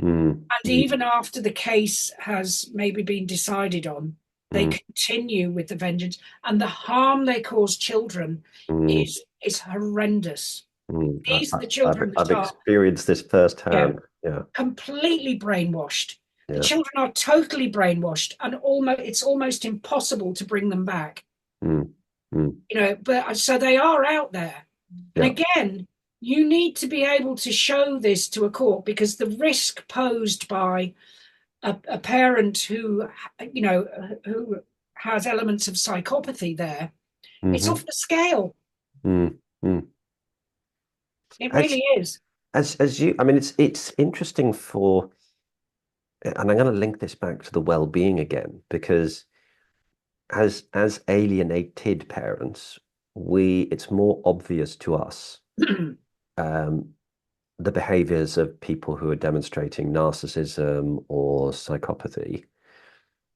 A: Mm,
B: And
A: mm,
B: even after the case has maybe been decided on, they
A: mm,
B: continue with the vengeance. And the harm they cause children
A: mm,
B: is horrendous.
A: mm.
B: These are the children
A: I've
B: that are,
A: experienced this
B: yeah,
A: firsthand. Yeah,
B: completely brainwashed. The
A: yeah.
B: children are totally brainwashed, and it's almost impossible to bring them back.
A: Mm, mm,
B: But so they are out there. And
A: yeah.
B: again, you need to be able to show this to a court, because the risk posed by a parent who has elements of psychopathy there, it's
A: Hmm.
B: off the scale.
A: Mm, mm.
B: It
A: As
B: really is.
A: I mean, it's interesting and I'm going to link this back to the well-being again, because as alienated parents, it's more obvious to us um, the behaviors of people who are demonstrating narcissism or psychopathy.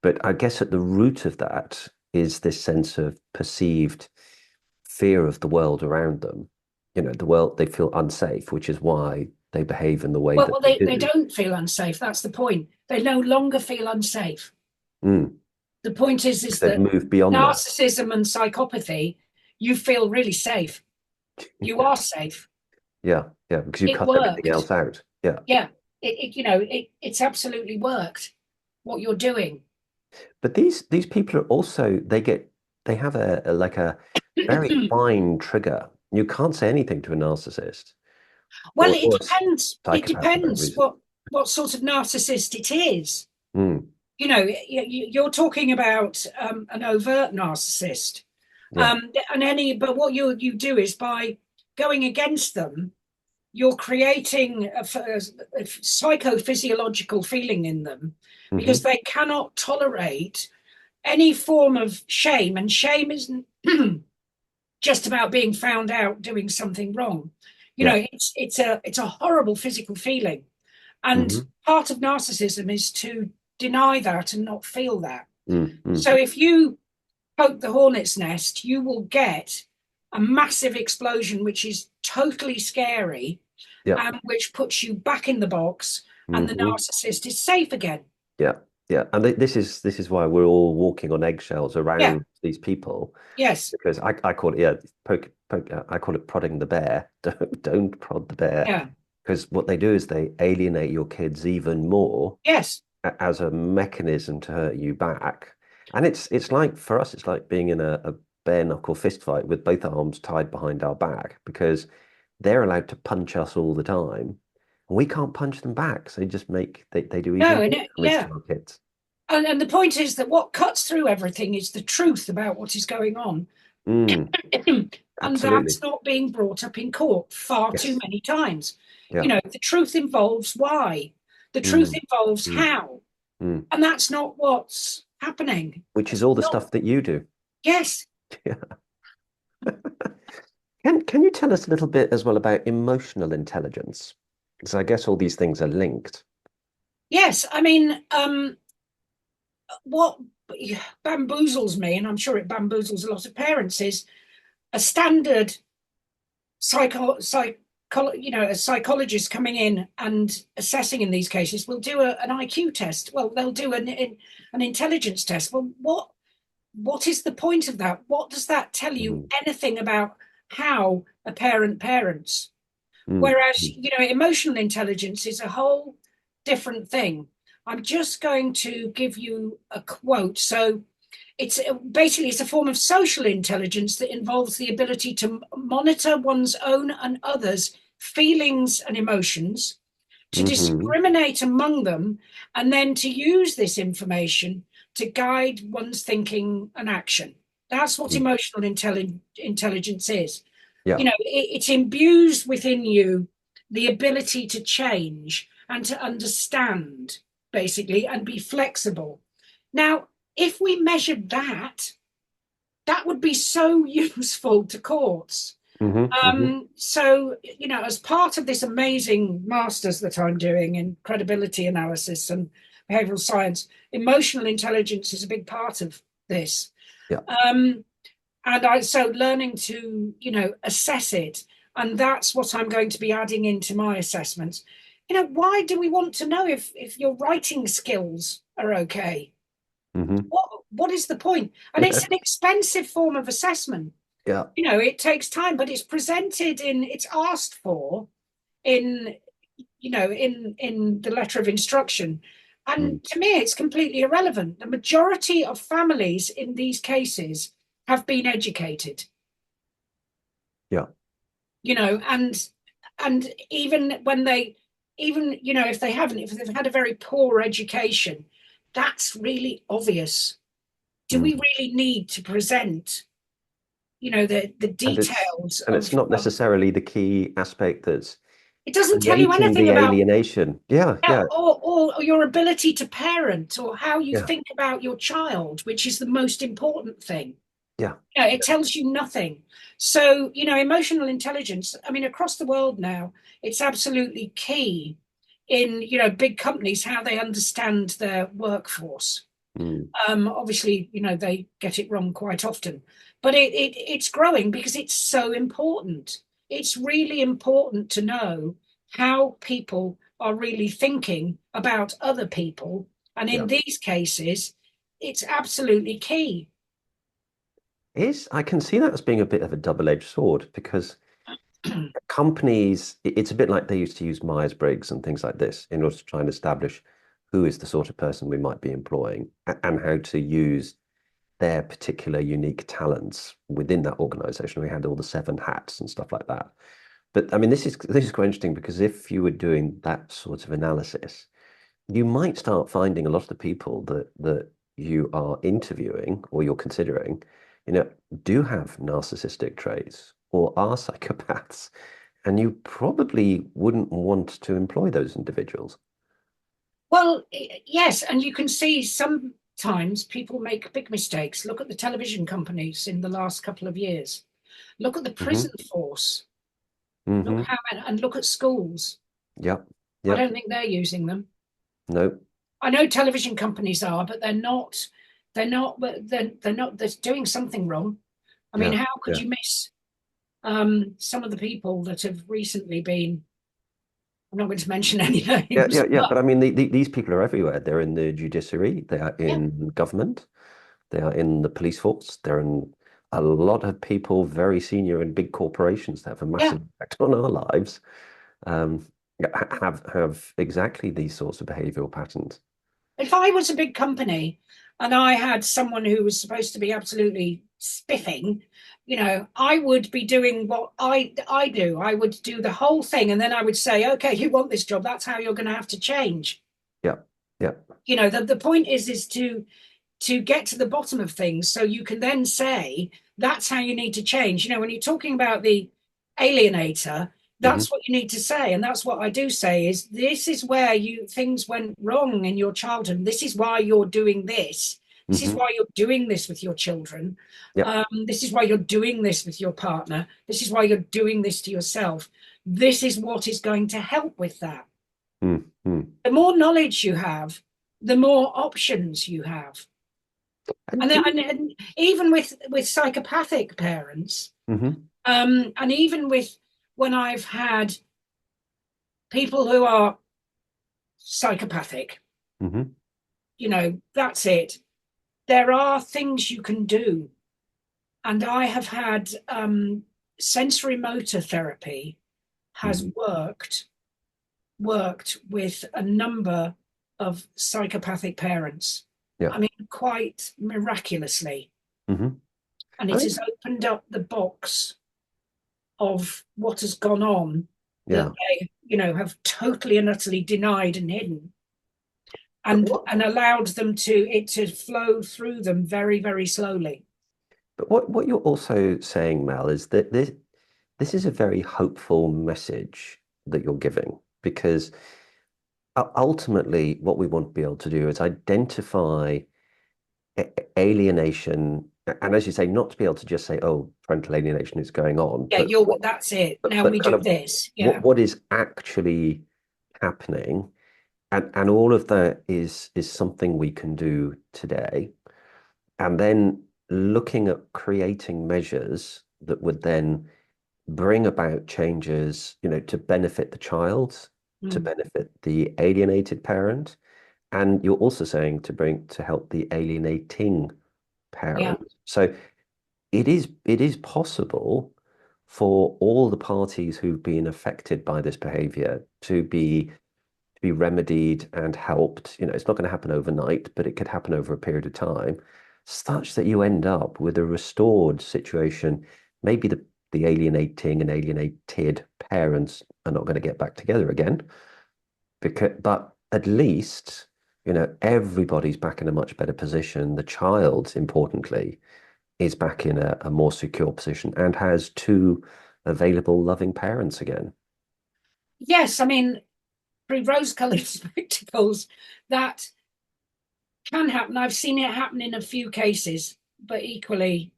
A: But I guess at the root of that is this sense of perceived fear of the world around them. The world, they feel unsafe, which is why they behave in the way that
B: Well,
A: they
B: they
A: do.
B: don't feel unsafe. That's the point. They no longer feel unsafe.
A: Mm,
B: The point is
A: because they've
B: that
A: moved beyond that.
B: narcissism and psychopathy, you feel really safe. You are safe.
A: Yeah, yeah, because you
B: It
A: cut everything else
B: worked.
A: out. Yeah.
B: Yeah. It's absolutely worked what you're doing.
A: But these people are also they have a like a very fine trigger. You can't say anything to a narcissist
B: Well, it
A: or a
B: depends. It
A: psychopath for that
B: depends
A: reason.
B: what sort of narcissist it is.
A: Mm,
B: You're talking about an overt narcissist,
A: yeah.
B: but what you do is, by going against them, you're creating a psychophysiological feeling in them, because
A: Hmm.
B: they cannot tolerate any form of shame, and shame isn't just about being found out doing something wrong.
A: Yeah.
B: It's a horrible physical feeling, and
A: Hmm.
B: part of narcissism is to deny that and not feel that.
A: Mm, mm,
B: So if you poke the hornet's nest, you will get a massive explosion, which is totally scary,
A: yeah.
B: and which puts you back in the box, and the
A: Hmm.
B: narcissist is safe again.
A: Yeah. Yeah. And this is why we're all walking on eggshells
B: Yeah.
A: around these people,
B: Yes.
A: because I call it, yeah, poke, I call it prodding the bear. Don't prod the bear,
B: Yeah.
A: because what they do is they alienate your kids even more
B: Yes.
A: as a mechanism to hurt you back. And it's like, for us, it's like being in a bare knuckle fist fight with both arms tied behind our back, because they're allowed to punch us all the time. And we can't punch them back. So they do even
B: No.
A: more damage
B: Yeah.
A: to our kids.
B: And the point is that what cuts through everything is the truth about what is going on.
A: Mm,
B: And
A: absolutely.
B: that's not being brought up in court far too
A: Yes.
B: many times.
A: Yeah.
B: The truth involves why, the truth
A: Mm,
B: involves
A: mm,
B: how,
A: mm.
B: and that's not what's happening.
A: Which is
B: It's
A: all the
B: not.
A: stuff that you do.
B: Yes.
A: Yeah. Can you tell us a little bit as well about emotional intelligence? Because I guess all these things are linked.
B: Yes. I mean, what bamboozles me, and I'm sure it bamboozles a lot of parents, is a standard a psychologist coming in and assessing in these cases will do an IQ test. Well, they'll do an intelligence test. Well, what is the point of that? What does that tell you
A: Mm,
B: anything about how a parent parents?
A: mm,
B: Whereas,
A: mm,
B: emotional intelligence is a whole different thing. I'm just going to give you a quote. So it's a form of social intelligence that involves the ability to monitor one's own and others' feelings and emotions, to
A: mhm.
B: discriminate among them, and then to use this information to guide one's thinking and action. That's what
A: Mm.
B: emotional intelligence is.
A: Yeah.
B: It imbues within you the ability to change and to understand, basically, and be flexible. Now, if we measured that that would be so useful to courts.
A: Hmm.
B: So, as part of this amazing master's that I'm doing in credibility analysis and behavioral science, emotional intelligence is a big part of this.
A: Yeah.
B: Um, so learning to, assess it. And that's what I'm going to be adding into my assessments. Why do we want to know if your writing skills are okay?
A: Hmm.
B: What is the point? And it's an expensive form of assessment.
A: Yeah.
B: It takes time, but it's asked for in, in the letter of instruction.
A: Mm.
B: And to me, it's completely irrelevant. The majority of families in these cases have been educated,
A: Yeah.
B: And even when they, even, if they haven't, if they've had a very poor education, that's really obvious. Do we
A: Mm.
B: really need to present, the
A: And it's
B: details
A: and it's
B: of,
A: not necessarily the key aspect that's
B: it doesn't tell you
A: creating
B: anything
A: the
B: about,
A: alienation. Yeah,
B: yeah,
A: yeah,
B: or your ability to parent, or how you
A: yeah,
B: think about your child, which is the most important thing.
A: yeah,
B: It tells you nothing. So, emotional intelligence, I mean, across the world now, it's absolutely key in, big companies, how they understand their workforce.
A: mm,
B: Obviously, they get it wrong quite often, but it's growing because it's so important. It's really important to know how people are really thinking about other people. And
A: yeah.
B: in these cases, it's absolutely key.
A: I can see that as being a bit of a double-edged sword because companies, it's a bit like they used to use Myers-Briggs and things like this in order to try and establish who is the sort of person we might be employing and how to use their particular unique talents within that organization. We had all the seven hats and stuff like that. But I mean, this is quite interesting because if you were doing that sort of analysis, you might start finding a lot of the people that you are interviewing or you're considering, you know, do have narcissistic traits or are psychopaths, and you probably wouldn't want to employ those individuals.
B: Well, yes, and you can see sometimes people make big mistakes. Look at the television companies in the last couple of years. Look at the prison
A: Hmm.
B: force. Look
A: Hmm.
B: how and look at schools.
A: Yep.
B: I
A: Yep.
B: don't think they're using them.
A: No.
B: I know television companies are, but they're not. They're not. They're not. They're doing something wrong. I mean,
A: Yeah.
B: how could
A: Yeah.
B: you miss some of the people that have recently been? I'm not going to mention any
A: Yeah,
B: names,
A: yeah, yeah.
B: but
A: But I mean, these people are everywhere. They're in the judiciary. They are
B: yeah,
A: in government. They are in the police force. They're in a lot of people, very senior in big corporations that have a
B: yeah.
A: massive impact on our lives. Um, have exactly these sorts of behavioral patterns.
B: If I was a big company and I had someone who was supposed to be absolutely spiffing, I would be doing what I do. I would do the whole thing, and then I would say, okay, you want this job, that's how you're going to have to change.
A: Yeah, yeah.
B: The point is to get to the bottom of things so you can then say that's how you need to change. When you're talking about the alienator,
A: Hmm.
B: that's what you need to say. And that's what I do say is this is where you things went wrong in your childhood. This is why you're doing this. This is
A: Hmm.
B: why you're doing this with your children.
A: Yeah.
B: This is why you're doing this with your partner. This is why you're doing this to yourself. This is what is going to help with that.
A: Mm-hmm.
B: The more knowledge you have, the more options you have.
A: And
B: And,
A: do
B: and even with psychopathic parents,
A: hmm.
B: and even with when I've had people who are psychopathic,
A: Hmm.
B: that's it. There are things you can do. And I have had sensory motor therapy has
A: Hmm.
B: worked with a number of psychopathic parents.
A: Yeah.
B: I mean, quite miraculously.
A: Hmm.
B: And
A: I
B: it
A: mean,
B: has opened up the box of what has gone on that
A: yeah.
B: they, have totally and utterly denied and hidden,
A: But
B: and allowed them to flow through them very, very slowly.
A: what you're also saying, Mel, is that this is a very hopeful message that you're giving because ultimately what we want to be able to do is identify alienation and as you say, not to be able to just say, "Oh, parental alienation is going on,"
B: Yeah,
A: but
B: that's it. Now
A: but
B: we
A: kind
B: do
A: of
B: this. Yeah.
A: what is actually happening, and all of that is something we can do today, and then looking at creating measures that would then bring about changes, to benefit the child, to
B: Mm.
A: benefit the alienated parent, and you're also saying to help the alienating
B: Yeah.
A: parent. So it is possible for all the parties who've been affected by this behavior to be remedied and helped. It's not going to happen overnight, but it could happen over a period of time, such that you end up with a restored situation. Maybe the alienating and alienated parents are not going to get back together again, but at least, everybody's back in a much better position. The child, importantly, is back in a more secure position and has two available loving parents again.
B: Yes, I mean, through rose-colored spectacles, that can happen. I've seen it happen in a few cases, but equally,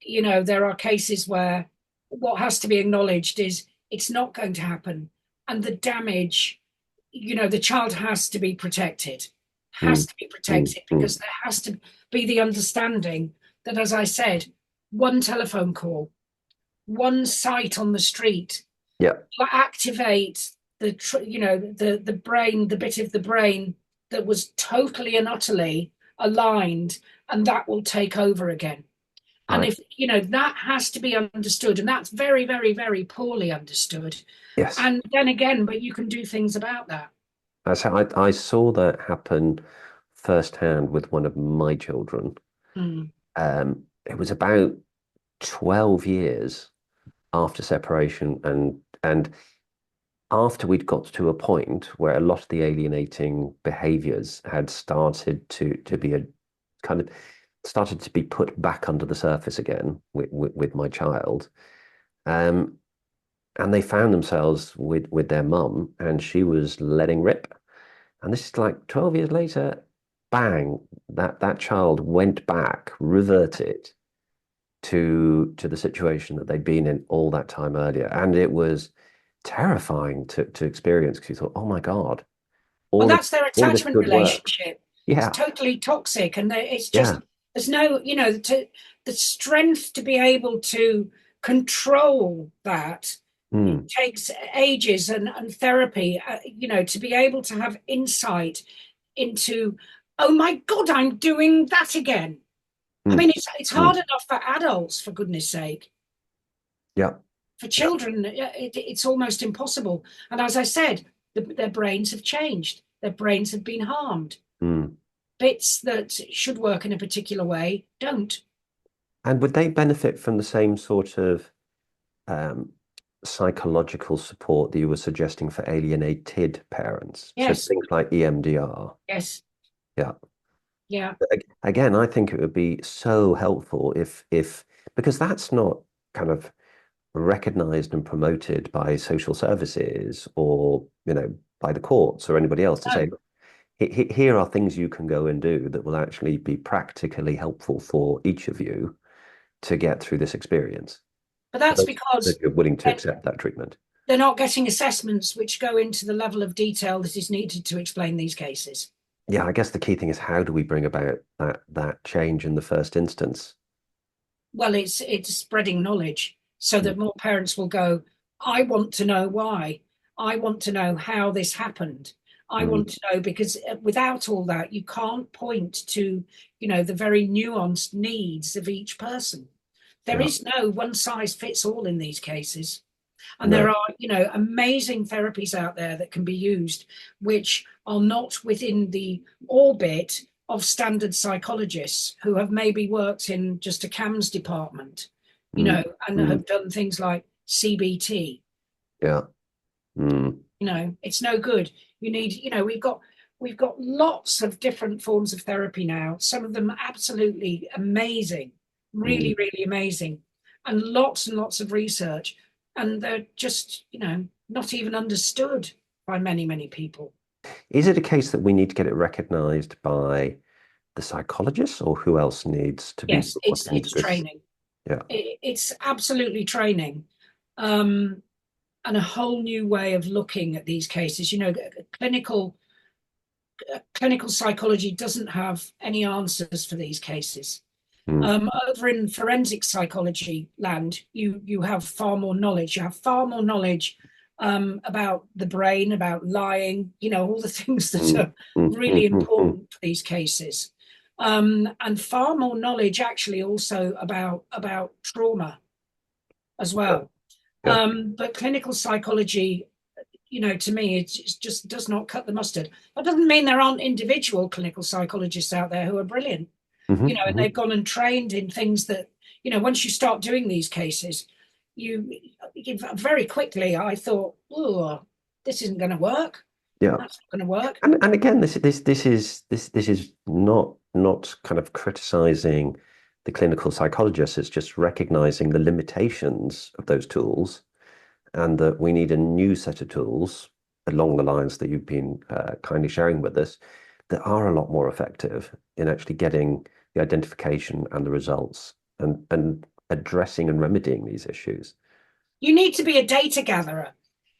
B: there are cases where what has to be acknowledged is it's not going to happen. And the damage, the child has
A: Mm,
B: to be
A: mm,
B: protected
A: mm.
B: because there has to be the understanding that, as I said, one telephone call, one sight on the street
A: Yeah,
B: will activate the brain, the bit of the brain that was totally and utterly aligned, and that will take over again. And
A: right.
B: if that has to be understood, and that's very, very, very poorly understood.
A: Yes.
B: And then again, but you can do things about that.
A: I saw that happen firsthand with one of my children.
B: Mm.
A: It was about 12 years after separation, and after we'd got to a point where a lot of the alienating behaviors had started to be a kind of started to be put back under the surface again with my child. Um, and they found themselves with their mum, and she was letting rip. And this is like 12 years later, bang, that child went back, reverted to the situation that they'd been in all that time earlier. And it was terrifying to experience because you thought, oh my God,
B: Well,
A: all of
B: that's their
A: all of this
B: attachment
A: good work.
B: relationship. It's
A: Yeah,
B: totally toxic, and it's
A: yeah.
B: just there's no, the strength to be able to control that. It
A: Mm,
B: takes ages and therapy, to be able to have insight into, oh my God, I'm doing that again. I
A: mm,
B: mean, it's hard
A: mm.
B: enough for adults, for goodness sake.
A: Yeah,
B: For
A: yeah.
B: children, it's almost impossible. And as I said, their brains have changed. Their brains have been harmed.
A: Mm.
B: Bits that should work in a particular way don't.
A: And would they benefit from the same sort of um, psychological support that you were suggesting for alienated parents? So
B: Yes,
A: things like EMDR.
B: yes,
A: Yeah.
B: yeah.
A: Again, I think it would be so helpful if because that's not kind of recognized and promoted by social services or by the courts or anybody else to
B: No,
A: say, here are things you can go and do that will actually be practically helpful for each of you to get through this experience.
B: but
A: For
B: that's
A: those
B: because
A: that you're willing to
B: they're
A: accept that treatment.
B: they're not getting assessments which go into the level of detail that is needed to explain these cases.
A: Yeah, I guess the key thing is how do we bring about that change in the first instance?
B: Well, it's spreading knowledge so
A: Mm,
B: that more parents will go, I want to know why. I want to know how this happened. I
A: mm,
B: want to know because without all that, you can't point to, the very nuanced needs of each person. There
A: yeah,
B: is no one size fits all in these cases. And there
A: no.
B: are, amazing therapies out there that can be used, which are not within the orbit of standard psychologists who have maybe worked in just a CAMS department,
A: Mm,
B: and
A: mm,
B: have done things like CBT.
A: yeah. Mm,
B: It's no good. You need, we've got lots of different forms of therapy now. Some of them absolutely amazing,
A: mm.
B: really, really amazing, and lots of research. And they're just, not even understood by many, many people.
A: Is it a case that we need to get it recognized by the psychologists, or who else needs to be
B: Yes,
A: brought into
B: it's
A: this?
B: training.
A: Yeah.
B: It's absolutely training. Um, and a whole new way of looking at these cases. Clinical psychology doesn't have any answers for these cases.
A: Mm,
B: Over in forensic psychology land, you have far more knowledge. You have far more knowledge about the brain, about lying, all the things that
A: mm,
B: are
A: mm,
B: really
A: mm, mm, mm.
B: important for these cases. And far more knowledge actually also about trauma as
A: Yeah,
B: well.
A: yeah.
B: But clinical psychology, to me, it just does not cut the mustard. That doesn't mean there aren't individual clinical psychologists out there who are brilliant,
A: Hmm,
B: and
A: hmm.
B: they've gone and trained in things that, once you start doing these cases, you very quickly, I thought, oh, this isn't going to work.
A: Yeah.
B: That's not going to work.
A: And again, this is not kind of criticizing the clinical psychologist. It's just recognizing the limitations of those tools, and that we need a new set of tools along the lines that you've been kindly sharing with us, that are a lot more effective in actually getting the identification and the results, and addressing and remedying these issues.
B: You need to be a data gatherer,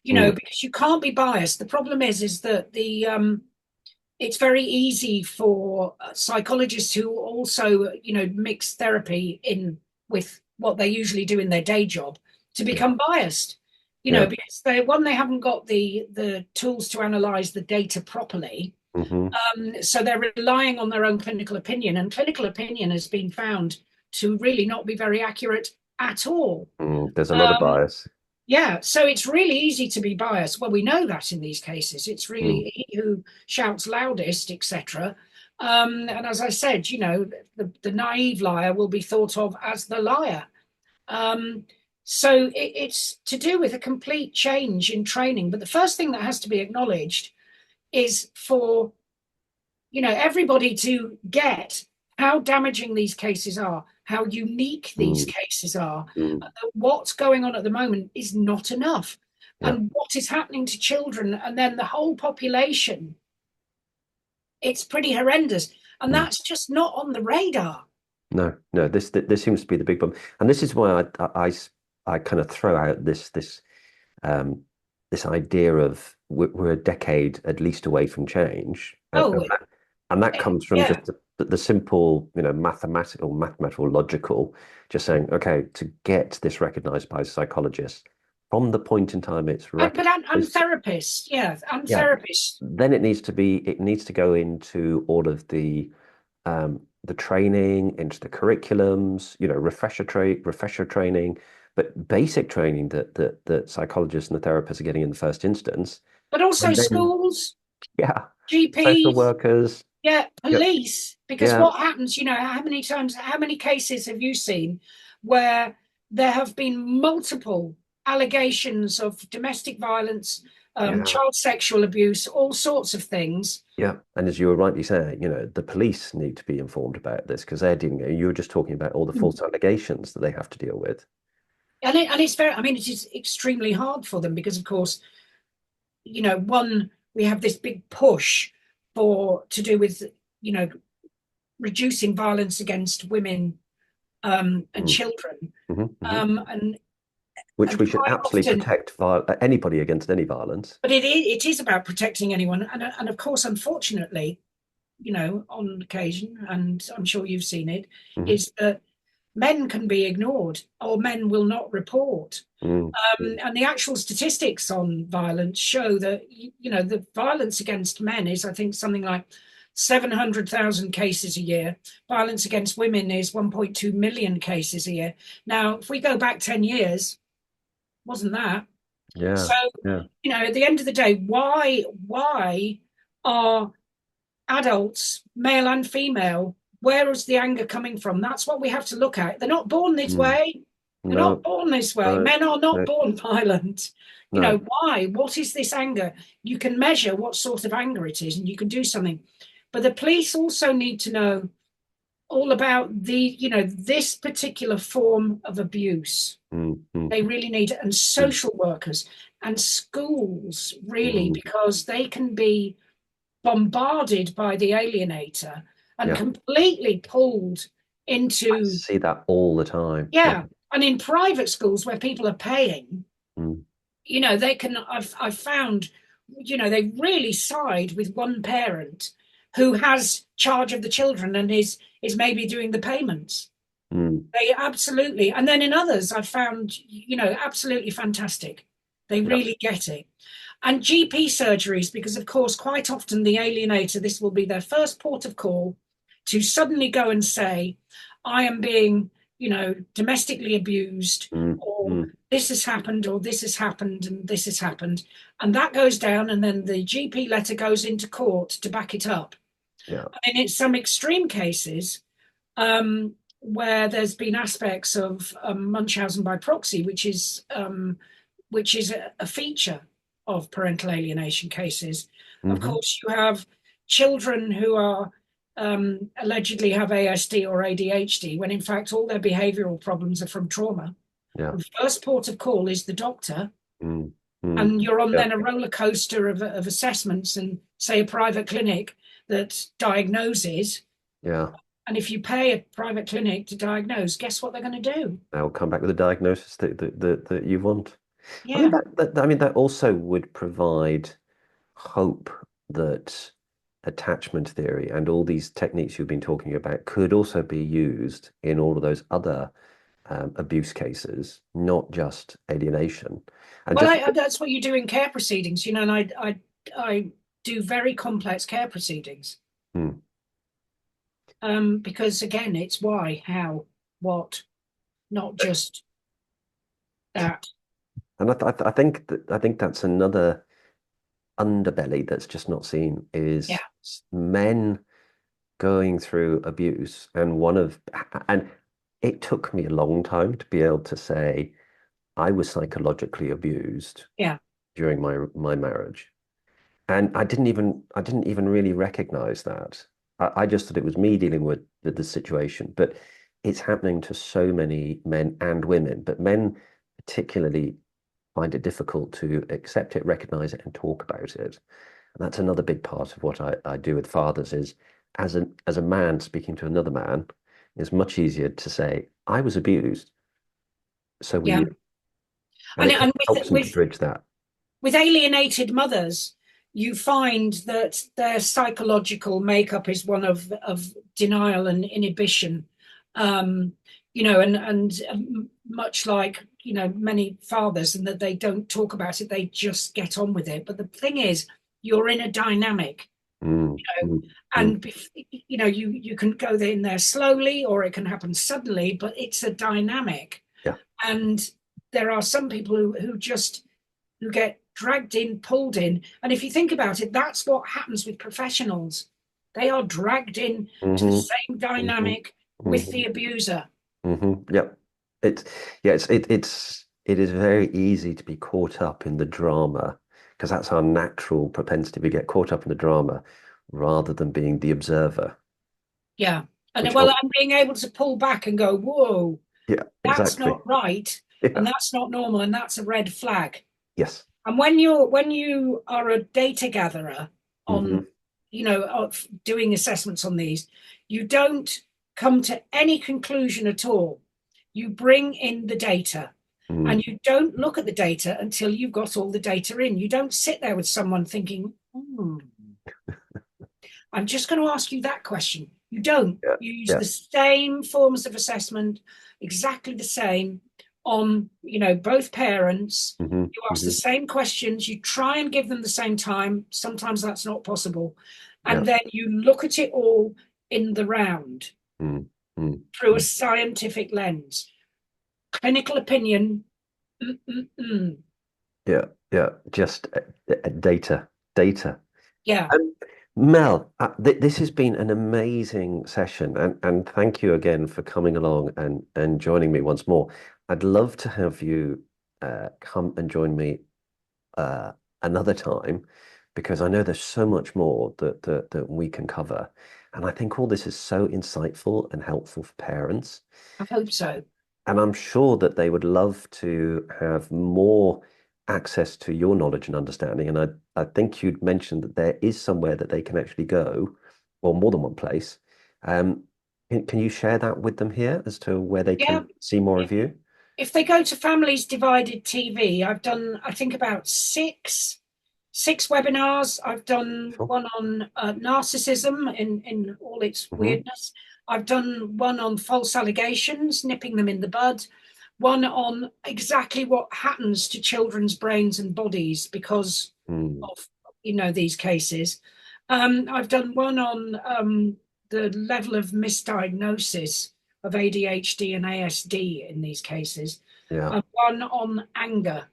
A: Mm,
B: because you can't be biased. The problem is that it's very easy for psychologists who also, mix therapy in with what they usually do in their day job to
A: yeah,
B: become biased,
A: yeah.
B: because they haven't got the tools to analyze the data properly.
A: Hmm.
B: So they're relying on their own clinical opinion, and clinical opinion has been found to really not be very accurate at all.
A: Mm, there's a lot of
B: Um,
A: bias.
B: yeah, so it's really easy to be biased. Well, we know that in these cases, it's
A: Mm,
B: really he who shouts loudest, etc. And as I said, the naive liar will be thought of as the liar. Um, so it's to do with a complete change in training. But the first thing that has to be acknowledged is for everybody to get how damaging these cases are, how unique these
A: mm,
B: cases are.
A: mm.
B: What's going on at the moment is not enough.
A: Yeah.
B: And what is happening to children and then the whole population, it's pretty horrendous. And
A: Mm.
B: that's just not on the radar.
A: No, no, this seems to be the big problem, and this is why I kind of throw out um, this idea of we're a decade at least away from change,
B: Oh,
A: and that comes from
B: yeah.
A: just the simple, mathematical, logical, just saying, okay, to get this recognized by psychologists from the point in time it's
B: But I'm
A: recognized,
B: therapists. Yeah, I'm
A: yeah,
B: therapists.
A: then it needs to go into all of the training, into the curriculums, refresher training, but basic training that psychologists and the therapists are getting in the first instance.
B: But also
A: And then,
B: schools,
A: yeah, social
B: GPs,
A: workers.
B: yeah,
A: Yeah,
B: police. Because
A: yeah,
B: what happens, how many cases have you seen where there have been multiple allegations of domestic violence,
A: yeah,
B: child sexual abuse, all sorts of things?
A: yeah. And as you were rightly saying, the police need to be informed about this, because they're dealing. You were just talking about all the false allegations that they have to deal with.
B: And it's very, I mean, it is extremely hard for them because, of course, one, we have this big push to do with, you know, reducing violence against women and
A: Mm.
B: children.
A: Hmm, hmm.
B: And
A: Which
B: and
A: we should
B: quite
A: absolutely
B: often,
A: protect anybody against any violence.
B: but it is about protecting anyone. And of course, unfortunately, on occasion, and I'm sure you've seen it,
A: Hmm,
B: is that men can be ignored or men will not report.
A: mm, mm.
B: And the actual statistics on violence show that, the violence against men is, I think, something like 700,000 cases a year. Violence against women is 1.2 million cases a year. Now, if we go back 10 years, wasn't that?
A: Yeah,
B: So,
A: yeah.
B: at the end of the day, why are adults, male and female, where is the anger coming from? That's what we have to look at. They're not born this
A: Mm.
B: way. They're not
A: No,
B: born this way.
A: no,
B: Men are not
A: no,
B: born violent.
A: no.
B: Why? What is this anger? You can measure what sort of anger it is and you can do something. But the police also need to know all about this particular form of abuse.
A: Mm, mm,
B: They really need it. And
A: mm,
B: social workers and schools, really,
A: mm,
B: because they can be bombarded by the alienator. and
A: Yeah.
B: completely pulled
A: I
B: into,
A: see that all the time. Yeah.
B: yeah. And in private schools where people are paying,
A: Mm,
B: they can, I've found, they really side with one parent who has charge of the children and is maybe doing the payments.
A: mm,
B: They absolutely, and then in others, I've found, absolutely fantastic. They
A: yeah.
B: really get it. And GP surgeries, because of course, quite often the alienator, this will be their first port of call to suddenly go and say, I am being, domestically abused,
A: Mm,
B: or
A: mm,
B: this has happened, or this has happened, and this has happened. And that goes down, and then the GP letter goes into court to back it up.
A: yeah.
B: And in some extreme cases, where there's been aspects of Munchausen by proxy, which is a feature of parental alienation cases. Of
A: Hmm.
B: course, you have children who are allegedly have ASD or ADHD, when in fact all their behavioural problems are from trauma.
A: Yeah.
B: The first port of call is the doctor,
A: Mm, mm,
B: and you're on
A: yeah.
B: then a roller coaster of assessments and, say, a private clinic that diagnoses.
A: Yeah.
B: And if you pay a private clinic to diagnose, guess what they're going to do?
A: They'll come back with a diagnosis that you want. I mean
B: Yeah.
A: that also would provide hope that attachment theory and all these techniques you've been talking about could also be used in all of those other abuse cases, not just alienation. And
B: Well,
A: just
B: that's what you do in care proceedings, and I do very complex care proceedings,
A: hmm.
B: because again, it's why, how, what, not just that.
A: And I think that's another underbelly that's just not seen
B: Yeah,
A: is men going through abuse, and it took me a long time to be able to say I was psychologically abused
B: yeah,
A: during my marriage. And I didn't even really recognize that. I just thought it was me dealing with the situation, but it's happening to so many men and women, but men particularly find it difficult to accept it, recognize it, and talk about it. And that's another big part of what I do with fathers is as a man speaking to another man, it's much easier to say, I was abused, so were
B: yeah.
A: you. And
B: And
A: it
B: and
A: helps
B: with
A: them to bridge that.
B: with alienated mothers, you find that their psychological makeup is one of denial and inhibition. And much like many fathers, and that they don't talk about it, they just get on with it. But the thing is, you're in a dynamic,
A: Mm,
B: know,
A: mm, mm.
B: and you can go in there slowly, or it can happen suddenly, but it's a dynamic.
A: Yeah.
B: And there are some people who get dragged in, pulled in. And if you think about it, that's what happens with professionals. They are dragged in to the
A: Hmm.
B: same
A: Hmm.
B: dynamic with
A: Hmm.
B: the abuser.
A: Yep. It's yeah, it is very easy to be caught up in the drama because that's our natural propensity. We get caught up in the drama rather than being the observer,
B: Yeah. And
A: which
B: well,
A: helps.
B: I'm being able to pull back and go, whoa,
A: Yeah,
B: that's
A: exactly.
B: not right. And
A: Yeah.
B: that's not normal. And that's a red flag.
A: Yes.
B: And when you are a data gatherer on,
A: Hmm.
B: of doing assessments on these, you don't come to any conclusion at all. You bring in the data,
A: Mm.
B: and you don't look at the data until you've got all the data in. You don't sit there with someone thinking, I'm just going to ask you that question. You don't.
A: Yeah.
B: You use
A: Yeah.
B: the same forms of assessment, exactly the same, on both parents.
A: Hmm.
B: You ask the
A: Hmm.
B: same questions. You try and give them the same time. Sometimes that's not possible,
A: Yeah.
B: and then you look at it all in the round
A: Mm. Mm.
B: through a
A: Mm.
B: scientific lens. Clinical opinion. Mm-mm-mm.
A: Yeah. Yeah. Just data.
B: Yeah,
A: Um, Mel, this has been an amazing session, and thank you again for coming along and joining me once more. I'd love to have you come and join me uh, another time because I know there's so much more that we can cover, and I think all this is so insightful and helpful for parents.
B: I hope so.
A: And I'm sure that they would love to have more access to your knowledge and understanding. And I think you'd mentioned that there is somewhere that they can actually go, or more than one place, Um, can you share that with them here as to where they
B: Yeah.
A: can see more of you?
B: If they go to Families Divided TV, I've done, I think, about six webinars. I've done
A: Sure.
B: one on narcissism in all its
A: Hmm.
B: weirdness. I've done one on false allegations, nipping them in the bud. One on exactly what happens to children's brains and bodies because
A: Mm.
B: of these cases. I've done one on the level of misdiagnosis of ADHD and ASD in these cases,
A: Yeah.
B: and one on anger,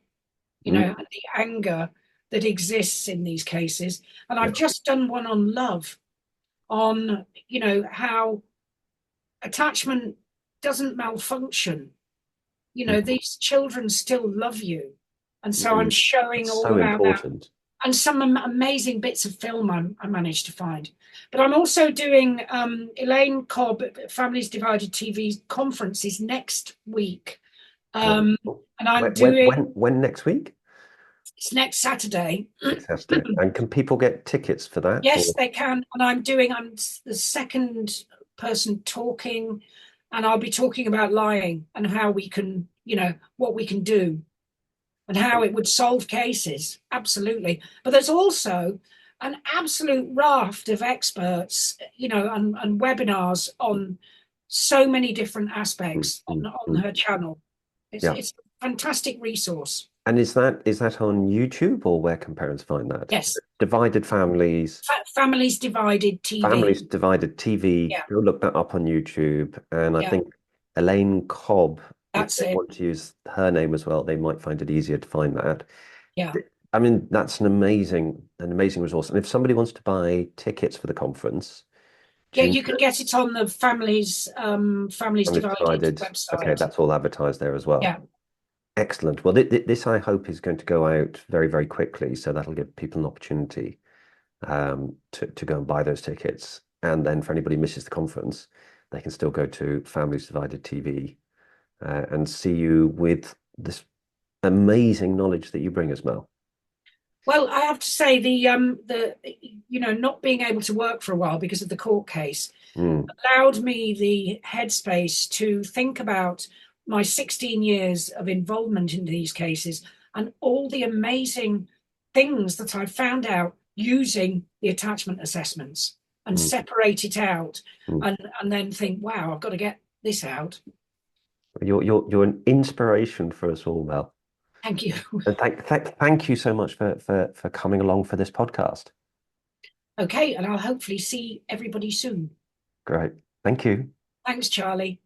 A: Mm.
B: the anger that exists in these cases. And
A: Yeah.
B: I've just done one on love, on, how attachment doesn't malfunction.
A: Mhm.
B: These children still love you. And so I'm
A: Mm.
B: showing
A: It's
B: all
A: so
B: about that
A: important.
B: and some amazing bits of film I managed to find. But I'm also doing Elaine Cobb Families Divided TV conferences next week.
A: Wonderful.
B: And I'm
A: When,
B: doing,
A: when next week?
B: it's next Saturday.
A: Next Saturday. And can people get tickets for that?
B: Yes,
A: Or
B: they can. And I'm the second person talking, and I'll be talking about lying and how we can, what we can do and how it would solve cases. Absolutely. But there's also an absolute raft of experts, and webinars on so many different
A: Mm,
B: aspects
A: mm,
B: on
A: mm.
B: her channel. It's
A: Yeah.
B: it's a fantastic resource.
A: And is that on YouTube or where can parents find that?
B: Yes.
A: Divided Families,
B: Families Divided TV.
A: Families Divided TV.
B: Yeah,
A: Go look that up on YouTube. And I
B: yeah,
A: think Elaine Cobb, if
B: that's
A: they
B: it.
A: want to use her name as well, they might find it easier to find that.
B: Yeah.
A: I mean, that's an amazing resource. And if somebody wants to buy tickets for the conference,
B: Yeah,
A: do you
B: you can get it on the Families
A: Families
B: Divided
A: Divided? Okay,
B: website.
A: that's all advertised there as well.
B: Yeah.
A: Excellent. Well, this I hope is going to go out very, very quickly, so that'll give people an opportunity to go and buy those tickets. And then for anybody who misses the conference, they can still go to Families Divided TV and see you with this amazing knowledge that you bring us, Mel.
B: Well, I have to say the not being able to work for a while because of the court case
A: Mm,
B: allowed me the headspace to think about my 16 years of involvement in these cases and all the amazing things that I found out using the attachment assessments and
A: mm,
B: separate it out
A: mm.
B: and then think, wow, I've got to get this out.
A: You're an inspiration for us all, Mel.
B: Thank you.
A: And thank you so much for coming along for this podcast.
B: Okay, and I'll hopefully see everybody soon.
A: Great. Thank you.
B: Thanks, Charlie.